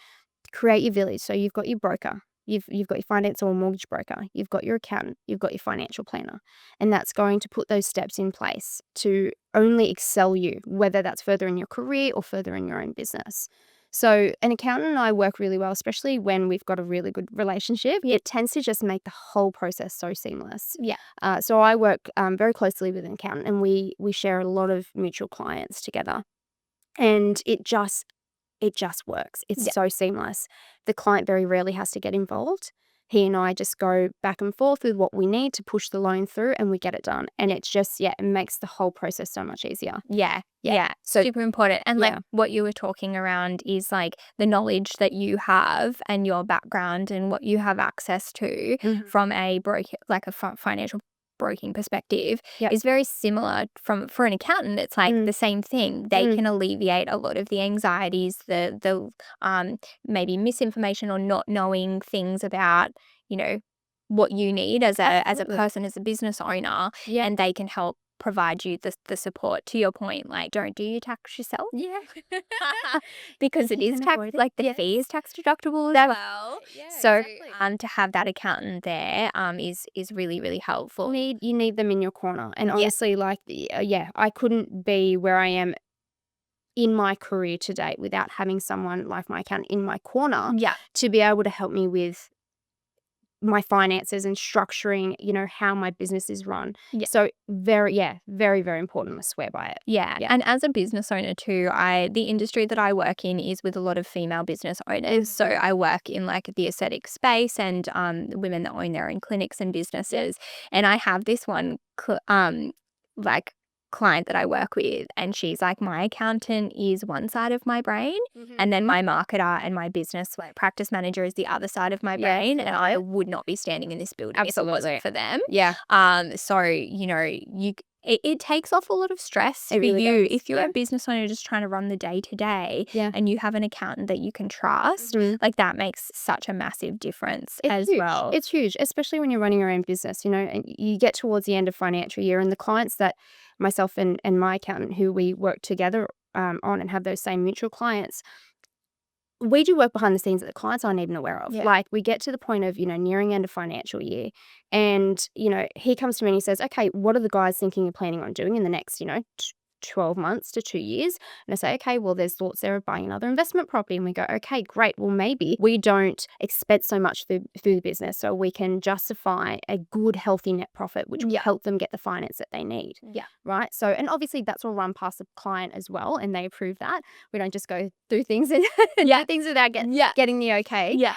create your village. So you've got your broker, You've got your finance or mortgage broker, you've got your accountant, you've got your financial planner, and that's going to put those steps in place to only excel you, whether that's further in your career or further in your own business. So an accountant and I work really well, especially when we've got a really good relationship. It tends to just make the whole process so seamless. Yeah. So I work very closely with an accountant, and we share a lot of mutual clients together, and it just works. It's so seamless. The client very rarely has to get involved. He and I just go back and forth with what we need to push the loan through, and we get it done. And it's just, it makes the whole process so much easier. Yeah. So Super important. And like yeah. what you were talking around is like the knowledge that you have and your background and what you have access to from a financial broking perspective is very similar for an accountant. It's like the same thing. They can alleviate a lot of the anxieties, the maybe misinformation or not knowing things about, you know, what you need as a person, as a business owner, and they can help provide you the support. To your point, like, don't do your tax yourself. Because it is tax, like the fee is tax deductible as well. So to have that accountant there is really, really helpful. You need them in your corner. And honestly, like, I couldn't be where I am in my career to date without having someone like my accountant in my corner to be able to help me with my finances and structuring, how my business is run. So very, very important. I swear by it. And as a business owner too, the industry that I work in is with a lot of female business owners. So I work in like the aesthetic space and women that own their own clinics and businesses. And I have this one like client that I work with, and she's like, my accountant is one side of my brain, and then my marketer and my business like practice manager is the other side of my brain, and I would not be standing in this building if it wasn't for them. So it takes off a lot of stress for you if you're a business owner just trying to run the day to day, and you have an accountant that you can trust. Like that makes such a massive difference well. It's huge, especially when you're running your own business, and you get towards the end of financial year, and the clients that myself and my accountant, who we work together on and have those same mutual clients, we do work behind the scenes that the clients aren't even aware of. Like, we get to the point of, nearing end of financial year, and, he comes to me and he says, okay, what are the guys thinking of planning on doing in the next, 12 months to 2 years? And I say, okay, well, there's thoughts there of buying another investment property. And we go, okay, great. Well, maybe we don't expense so much through the business, so we can justify a good, healthy net profit, which will help them get the finance that they need. Right. So, and obviously that's all run past the client as well, and they approve that. We don't just go through things and do things without getting the okay.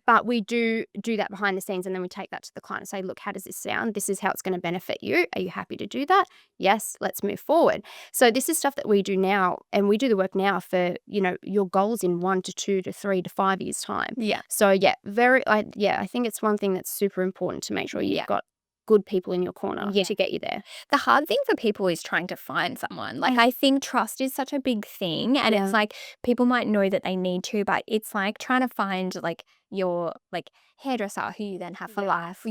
But we do that behind the scenes, and then we take that to the client and say, look, how does this sound? This is how it's going to benefit you. Are you happy to do that? Yes, let's move forward. So this is stuff that we do now, and we do the work now for, your goals in 1 to 2 to 3 to 5 years time. So I think it's one thing that's super important to make sure you've got good people in your corner to get you there. The hard thing for people is trying to find someone. Like, I think trust is such a big thing, and it's like people might know that they need to, but it's like trying to find like your like hairdresser who you then have for life,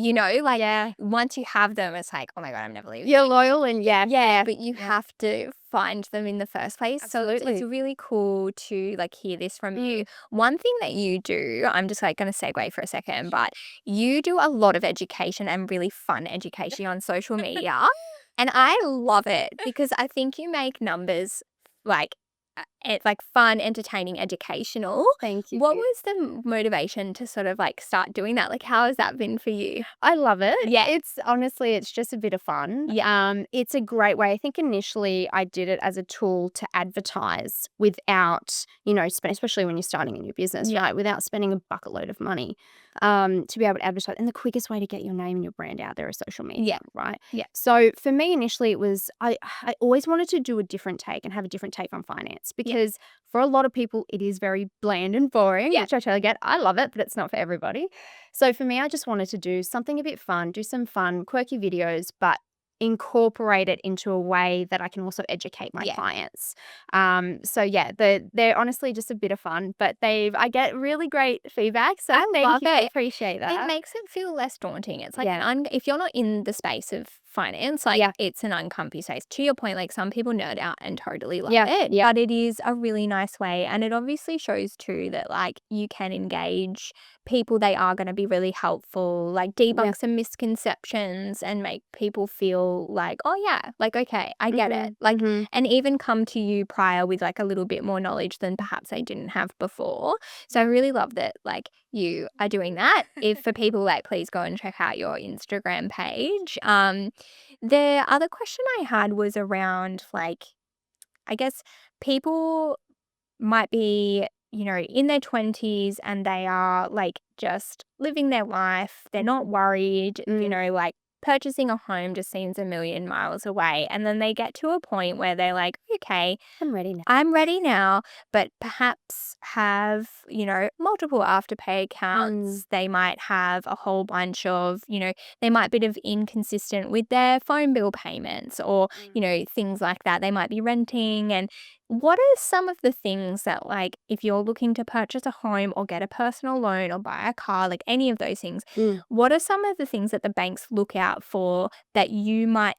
once you have them, it's like, oh my God, I'm never leaving. You're loyal, and but you have to find them in the first place. Absolutely. So it's really cool to like hear this from you. One thing that you do, I'm just like going to segue for a second, but you do a lot of education and really fun education on social media, and I love it because I think you make numbers like fun, entertaining, educational. Thank you. What was the motivation to sort of like start doing that? Like, how has that been for you? I love it. It's just a bit of fun. It's a great way. I think initially I did it as a tool to advertise without, especially when you're starting a new business, right? Without spending a bucket load of money, to be able to advertise. And the quickest way to get your name and your brand out there is social media, right? So for me initially it was, I always wanted to do a different take and have a different take on finance, because for a lot of people it is very bland and boring, which I totally get. I love it, but it's not for everybody. So for me, I just wanted to do something a bit fun, do some fun, quirky videos, but incorporate it into a way that I can also educate my clients. They're honestly just a bit of fun, but I get really great feedback. So I love it. Appreciate that. It makes it feel less daunting. It's like if you're not in the space of finance, like, Yeah. it's an uncomfy space. To your point, like, some people nerd out and totally love Yeah, it, yeah. but it is a really nice way, and it obviously shows too that, like, you can engage people. They are gonna be really helpful, like, Yeah. debunk some misconceptions and make people feel like, "Oh, yeah, like, okay, I get it." Like, and even come to you prior with, like, a little bit more knowledge than perhaps they didn't have before. So I really love that, like, you are doing that. If for people, like, please go and check out your Instagram page. The other question I had was around, like, I guess people might be, in their 20s and they are, like, just living their life. They're not worried, like, purchasing a home just seems a million miles away. And then they get to a point where they're like, okay, I'm ready now. I'm ready now, but perhaps have, multiple Afterpay accounts. They might have a whole bunch of, they might be a bit of inconsistent with their phone bill payments or, things like that. They might be renting. And what are some of the things that, like, if you're looking to purchase a home or get a personal loan or buy a car, like any of those things, what are some of the things that the banks look out for that you might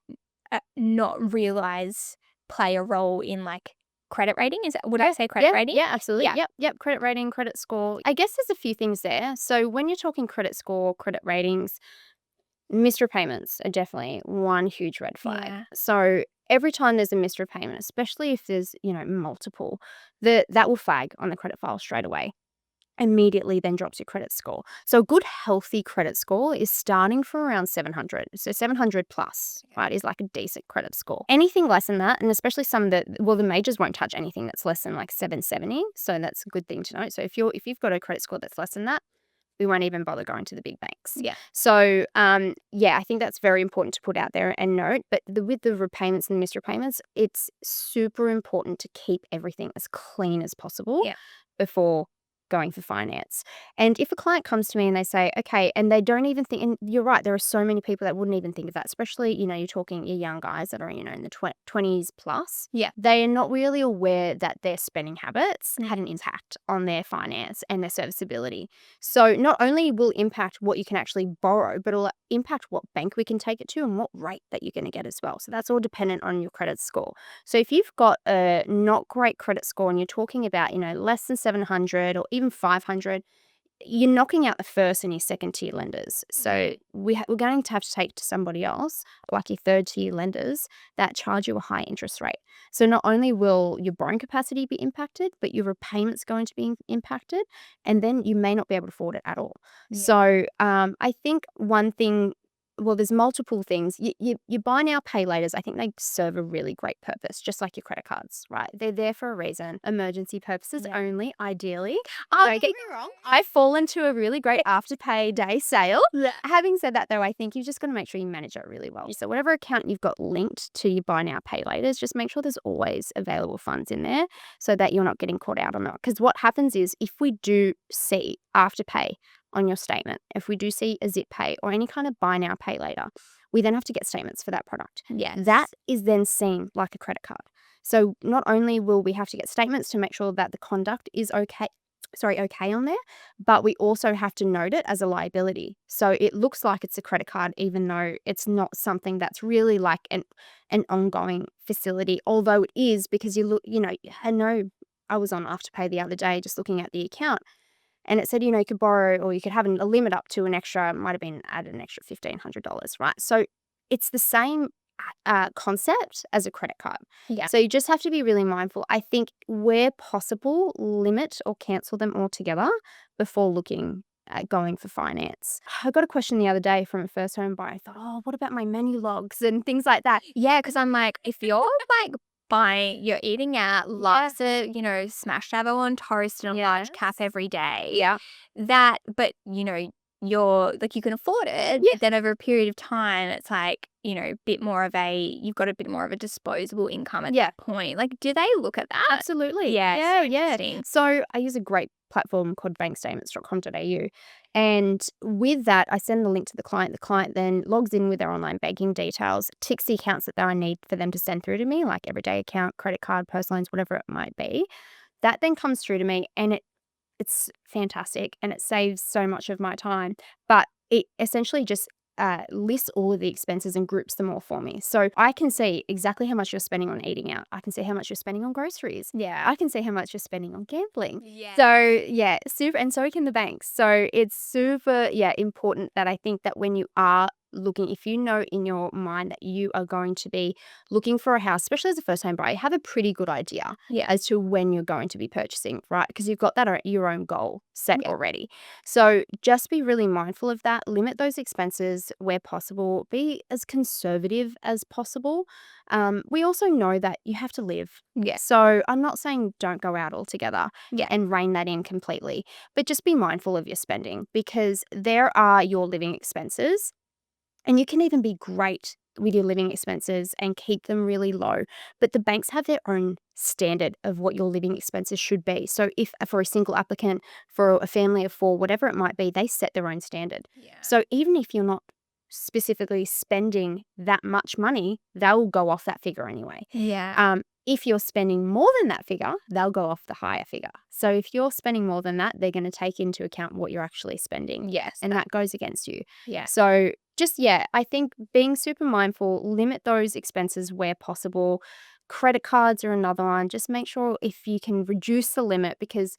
not realize play a role in, like, credit rating? Is that, would I say credit Yeah, rating? yeah, absolutely. Yeah. Yep. Credit rating, credit score. I guess there's a few things there. So when you're talking credit score, credit ratings, missed repayments are definitely one huge red flag. Yeah. So every time there's a missed repayment, especially if there's, multiple, that will flag on the credit file straight away. Immediately then drops your credit score. So a good healthy credit score is starting from around 700. So 700 plus, right, is like a decent credit score. Anything less than that, and especially some that, well, the majors won't touch anything that's less than like 770. So that's a good thing to note. So if you've got a credit score that's less than that, we won't even bother going to the big banks. Yeah. So, I think that's very important to put out there and note. But with the repayments and the missed repayments, it's super important to keep everything as clean as possible before going for finance. And if a client comes to me and they say, okay, and they don't even think, and you're right, there are so many people that wouldn't even think of that, especially, you're talking your young guys that are, in the 20s plus. Yeah. They are not really aware that their spending habits had an impact on their finance and their serviceability. So not only will impact what you can actually borrow, but it'll impact what bank we can take it to and what rate that you're going to get as well. So that's all dependent on your credit score. So if you've got a not great credit score and you're talking about, less than 700 or even 500, you're knocking out the first and your second tier lenders. So we're going to have to take to somebody else, like your third tier lenders, that charge you a high interest rate. So not only will your borrowing capacity be impacted, but your repayments going to be impacted, and then you may not be able to afford it at all. Yeah. So I think one thing, well, there's multiple things. You buy now, pay laters, I think they serve a really great purpose, just like your credit cards, right? They're there for a reason. Emergency purposes only, ideally. Don't get me wrong, I fall into a really great Afterpay day sale. Having said that, though, I think you've just got to make sure you manage it really well. So whatever account you've got linked to your buy now, pay laters, just make sure there's always available funds in there so that you're not getting caught out on it. Because what happens is if we do see Afterpay on your statement, if we do see a zip pay or any kind of buy now, pay later, we then have to get statements for that product. Yes. That is then seen like a credit card. So not only will we have to get statements to make sure that the conduct is okay on there, but we also have to note it as a liability. So it looks like it's a credit card, even though it's not something that's really like an ongoing facility, although it is, because I know I was on Afterpay the other day just looking at the account, and it said, you could borrow or you could have a limit up to an extra, might have been added an extra $1,500, right? So it's the same concept as a credit card. Yeah. So you just have to be really mindful. I think where possible, limit or cancel them altogether before looking at going for finance. I got a question the other day from a first home buyer. I thought, oh, what about my MenuLogs and things like that? Yeah, because I'm like, if you're like you're eating out, lots of, smashed avo on toast and a large cap every day. Yeah. But, you're like, you can afford it. Yeah. But then over a period of time, it's like, you've got a bit more of a disposable income at that point. Like, do they look at that? Absolutely. Yeah. Yeah. So I use a great platform called bankstatements.com.au. And with that, I send the link to the client. The client then logs in with their online banking details, ticks the accounts that I need for them to send through to me, like everyday account, credit card, personal loans, whatever it might be. That then comes through to me, and it's fantastic and it saves so much of my time. But it essentially just lists all of the expenses and groups them all for me. So I can see exactly how much you're spending on eating out. I can see how much you're spending on groceries. Yeah. I can see how much you're spending on gambling. Yeah. So yeah, super, and so can the banks. So it's super, important that I think that when you are looking, if you know in your mind that you are going to be looking for a house, especially as a first time buyer, have a pretty good idea Yeah. as to when you're going to be purchasing, right? Because you've got that your own goal set Yeah. already. So just be really mindful of that. Limit those expenses where possible. Be as conservative as possible. We also know that you have to live. Yeah. So I'm not saying don't go out altogether Yeah. and rein that in completely, but just be mindful of your spending, because there are your living expenses. And you can even be great with your living expenses and keep them really low. But the banks have their own standard of what your living expenses should be. So if for a single applicant, for a family of 4, whatever it might be, they set their own standard. Yeah. So even if you're not specifically spending that much money, they'll go off that figure anyway. Yeah. If you're spending more than that figure, they'll go off the higher figure. So if you're spending more than that, they're going to take into account what you're actually spending. Yes. And that goes against you. Yeah. So just, I think being super mindful, limit those expenses where possible. Credit cards are another one. Just make sure if you can reduce the limit, because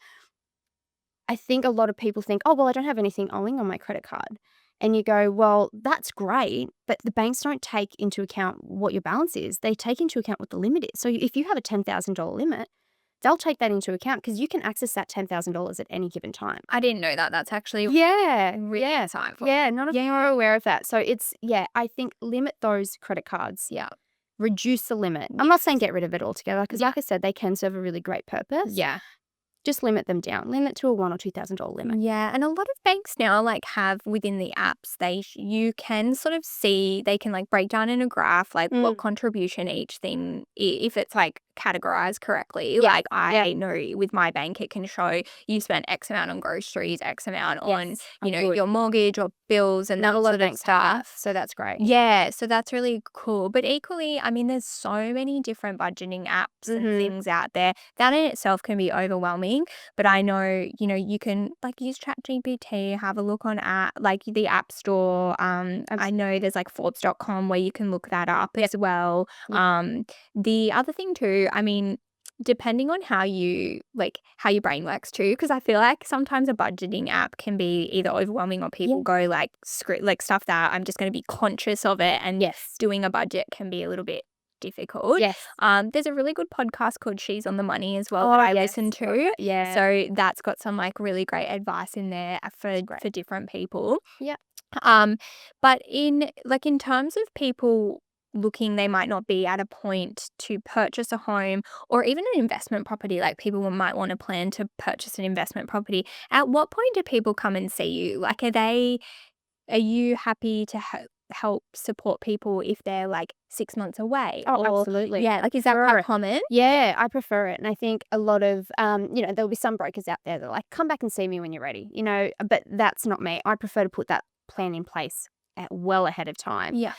I think a lot of people think, oh, well, I don't have anything owing on my credit card. And you go, well, that's great, but the banks don't take into account what your balance is. They take into account what the limit is. So if you have a $10,000 limit, they'll take that into account because you can access that $10,000 at any given time. I didn't know that. That's actually really insightful. none of you are aware of that. So it's, I think limit those credit cards. Yeah. Reduce the limit. I'm not saying get rid of it altogether, because like I said, they can serve a really great purpose. Yeah. Just limit them down. Limit to a $1,000 or $2,000 limit. Yeah, and a lot of banks now have within the apps, you can sort of see, they can break down in a graph what contribution each thing, if it's categorized correctly. Yeah. I know with my bank it can show you spent X amount on groceries, X amount on your mortgage or bills, and not that a lot sort of banks stuff. have, so that's great. Yeah, so that's really cool. But equally, I mean, there's so many different budgeting apps and things out there that in itself can be overwhelming. But I know, you can use ChatGPT, have a look on the App Store. I know there's Forbes.com where you can look that up as well. The other thing too, I mean, depending on how your brain works too, because I feel sometimes a budgeting app can be either overwhelming, or people go stuff that I'm just going to be conscious of it, and doing a budget can be a little bit difficult. Yes. There's a really good podcast called She's on the Money as well that I listen to. Yeah. So that's got some really great advice in there for different people. Yeah. But in terms of people looking, they might not be at a point to purchase a home or even an investment property. People might want to plan to purchase an investment property. At what point do people come and see you? Are you happy to help support people if they're 6 months away? Oh, absolutely. Yeah, is that quite common? Yeah, I prefer it. And I think a lot of, there'll be some brokers out there that come back and see me when you're ready, but that's not me. I prefer to put that plan in place well ahead of time. Yeah.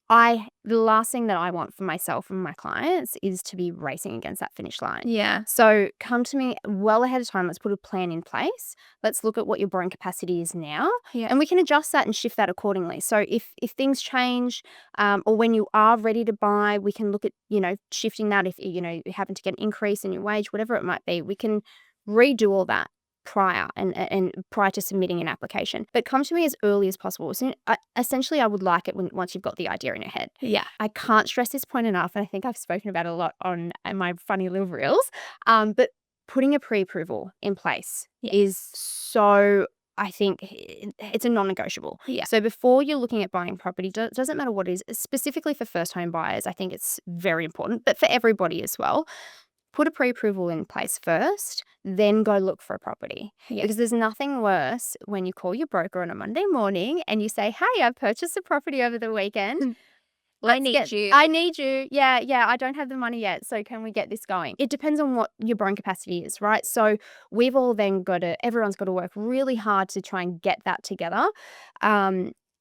The last thing that I want for myself and my clients is to be racing against that finish line. Yeah. So come to me well ahead of time. Let's put a plan in place. Let's look at what your borrowing capacity is now, and we can adjust that and shift that accordingly. So if things change, or when you are ready to buy, we can look at, shifting that. If, you happen to get an increase in your wage, whatever it might be, we can redo all that prior and prior to submitting an application. But come to me as early as possible. So essentially, I would like it once you've got the idea in your head. Yeah. I can't stress this point enough, and I think I've spoken about it a lot on my funny little reels. But putting a pre-approval in place is so, I think it's a non-negotiable. Yeah. So before you're looking at buying property, doesn't matter what it is, specifically for first home buyers, I think it's very important, but for everybody as well. Put a pre-approval in place first, then go look for a property. Yeah. Because there's nothing worse when you call your broker on a Monday morning and you say, hey, I've purchased a property over the weekend. I need you. I need you. Yeah, I don't have the money yet. So can we get this going? It depends on what your borrowing capacity is, right? So everyone's got to work really hard to try and get that together.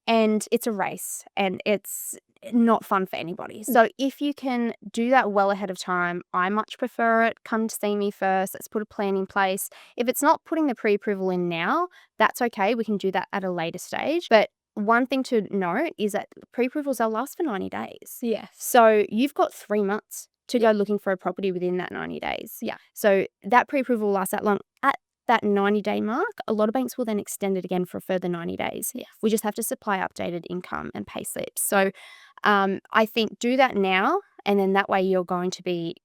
And it's a race, and it's not fun for anybody. So if you can do that well ahead of time, I much prefer it. Come to see me first. Let's put a plan in place. If it's not putting the pre-approval in now, that's okay. We can do that at a later stage. But one thing to note is that pre-approvals, they'll last for 90 days. Yeah. So you've got 3 months to go looking for a property within that 90 days. Yeah. So that pre-approval lasts that long. At that 90-day mark, a lot of banks will then extend it again for a further 90 days. Yeah. We just have to supply updated income and pay slips. So I think do that now, and then that way you're going to be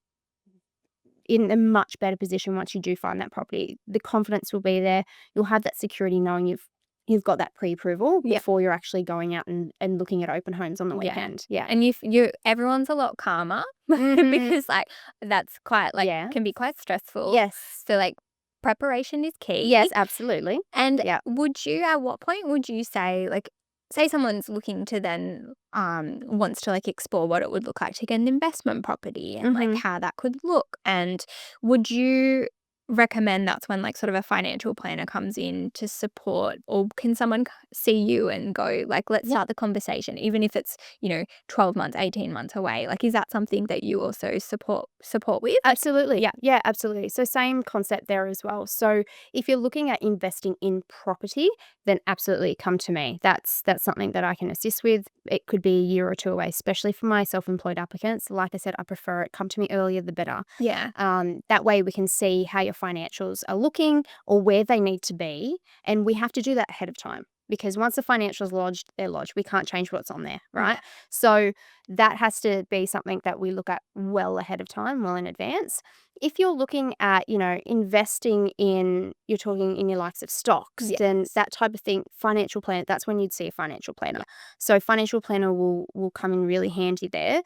in a much better position once you do find that property. The confidence will be there. You'll have that security knowing you've got that pre-approval before you're actually going out and looking at open homes on the weekend. Yeah. And everyone's a lot calmer because like that's quite like can be quite stressful. Yes. So like preparation is key. Yes, absolutely. And at what point would you say, like, say someone's looking to then wants to like explore what it would look like to get an investment property and like how that could look, and would you recommend that's when like sort of a financial planner comes in to support, or can someone see you and go like, let's start the conversation, even if it's 12 months 18 months away? Like, is that something that you also support with? Absolutely. Yeah, absolutely. So same concept there as well. So if you're looking at investing in property, then absolutely come to me. That's something that I can assist with. It could be a year or two away, especially for my self-employed applicants. Like I said, I prefer it. Come to me earlier the better. Yeah. That way we can see how your financials are looking or where they need to be, and we have to do that ahead of time, because once the financials lodged, they're lodged. We can't change what's on there, right? Yeah. So that has to be something that we look at well ahead of time, well in advance. If you're looking at, investing in, you're talking in your likes of stocks, then that type of thing, financial plan, that's when you'd see a financial planner. So financial planner will come in really handy there.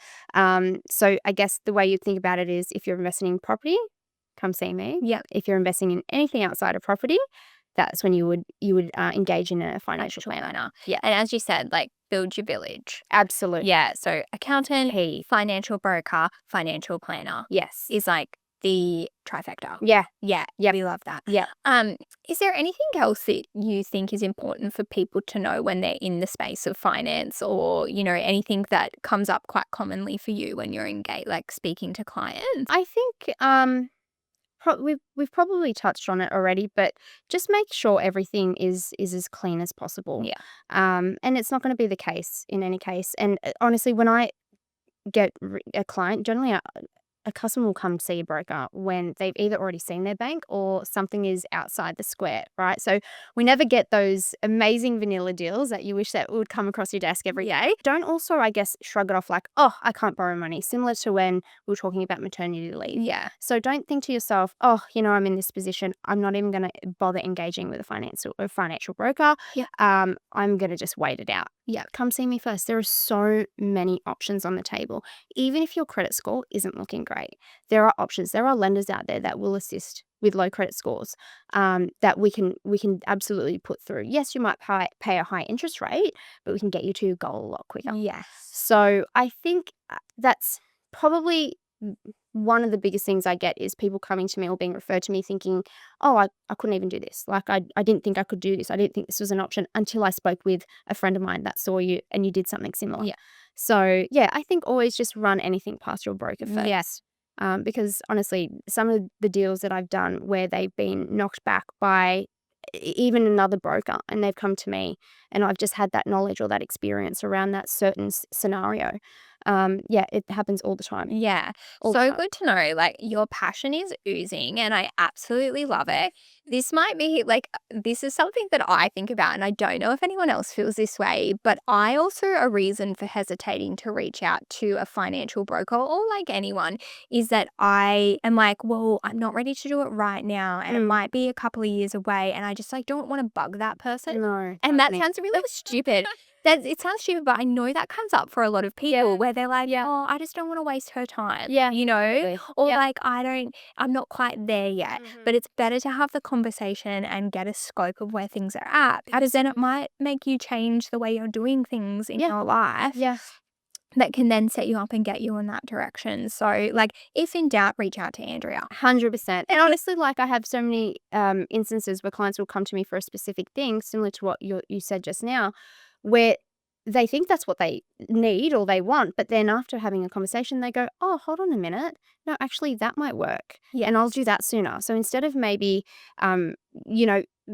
So I guess the way you'd think about it is, if you're investing in property, come see me. Yeah. If you're investing in anything outside of property, that's when you would engage in a financial planner. Yeah. And as you said, like, build your village. Absolutely. Yeah. So accountant, financial broker, financial planner. Yes. Is like the trifecta. Yeah. Yeah. Yep. We love that. Yeah. Is there anything else that you think is important for people to know when they're in the space of finance, or, anything that comes up quite commonly for you when you're engaged, like speaking to clients? I think we've probably touched on it already, but just make sure everything is as clean as possible. Yeah. And it's not going to be the case in any case. And honestly, when I get a client, generally a customer will come see a broker when they've either already seen their bank or something is outside the square, right? So we never get those amazing vanilla deals that you wish that would come across your desk every day. Don't also, I guess, shrug it off like, oh, I can't borrow money, similar to when we were talking about maternity leave. Yeah. So don't think to yourself, oh, I'm in this position, I'm not even going to bother engaging with a financial broker. Yeah. I'm going to just wait it out. Yeah. Come see me first. There are so many options on the table. Even if your credit score isn't looking great, there are options. There are lenders out there that will assist with low credit scores, that we can absolutely put through. Yes, you might pay a high interest rate, but we can get you to your goal a lot quicker. Yes. So I think that's probably one of the biggest things I get, is people coming to me or being referred to me thinking, oh, I couldn't even do this. Like, I didn't think I could do this. I didn't think this was an option until I spoke with a friend of mine that saw you and you did something similar. Yeah. So, yeah, I think always just run anything past your broker first. Yes. Because honestly, some of the deals that I've done where they've been knocked back by even another broker and they've come to me and I've just had that knowledge or that experience around that certain scenario. It happens all the time. Yeah. So good to know. Like, your passion is oozing and I absolutely love it. This might be like, this is something that I think about, and I don't know if anyone else feels this way, but I also, a reason for hesitating to reach out to a financial broker or like anyone is that I am like, well, I'm not ready to do it right now. And it might be a couple of years away. And I just like don't want to bug that person. No. And that sounds really stupid. It sounds stupid, but I know that comes up for a lot of people where they're like, oh, I just don't want to waste her time. Yeah. Or like, I'm not quite there yet. But it's better to have the conversation and get a scope of where things are at, because then it might make you change the way you're doing things in your life. Yeah. That can then set you up and get you in that direction. So, like, if in doubt, reach out to Andrea. 100%. And honestly, like, I have so many instances where clients will come to me for a specific thing, similar to what you said just now, where they think that's what they need or they want, but then after having a conversation, they go, oh, hold on a minute. No, actually, that might work. Yeah. And I'll do that sooner. So instead of maybe,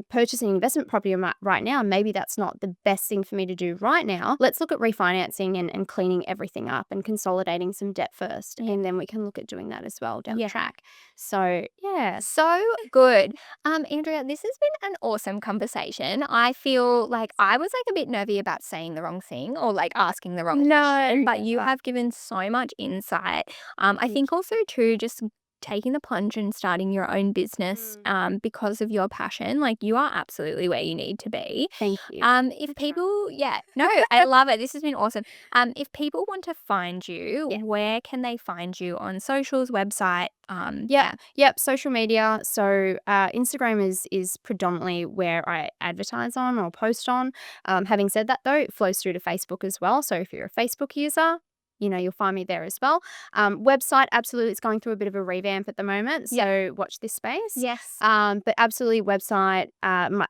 purchasing an investment property right now, maybe that's not the best thing for me to do right now. Let's look at refinancing and cleaning everything up and consolidating some debt first. And then we can look at doing that as well down the track. So, yeah. So good. Andrea, this has been an awesome conversation. I feel like I was like a bit nervy about saying the wrong thing or like asking the wrong question, but you have given so much insight. I think also too, just taking the plunge and starting your own business because of your passion, like you are absolutely where you need to be. Thank you. If people, no, I love it. This has been awesome. If people want to find you, where can they find you on socials, website? Yep. Social media. So Instagram is predominantly where I advertise on or post on. Having said that, though, it flows through to Facebook as well. So if you're a Facebook user, you'll find me there as well. Website, absolutely, it's going through a bit of a revamp at the moment. So watch this space. Yes. But absolutely, website. And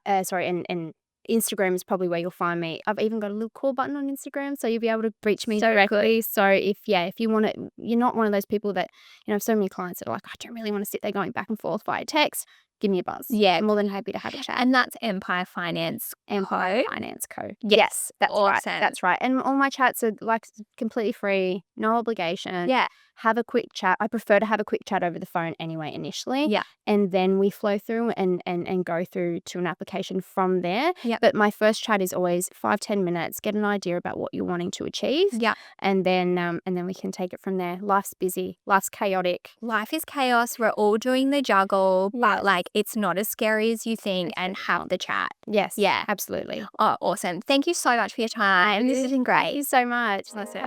Instagram is probably where you'll find me. I've even got a little call button on Instagram, so you'll be able to reach me directly. So if you want it, you're not one of those people that, I have so many clients that are like, I don't really want to sit there going back and forth via text. Give me a buzz. Yeah. I'm more than happy to have a chat. And that's Empire Finance Co. Yes, that's awesome. right. That's right. And all my chats are like completely free, no obligation. Yeah. Have a quick chat. I prefer to have a quick chat over the phone anyway, initially. Yeah. And then we flow through and go through to an application from there. Yeah. But my first chat is always 5-10 minutes, get an idea about what you're wanting to achieve. Yeah. And then we can take it from there. Life's busy. Life's chaotic. Life is chaos. We're all doing the juggle, but like it's not as scary as you think, and have the chat. Yes. Yeah. Absolutely. Oh, awesome. Thank you so much for your time. This has been great. Thank you so much. That's it.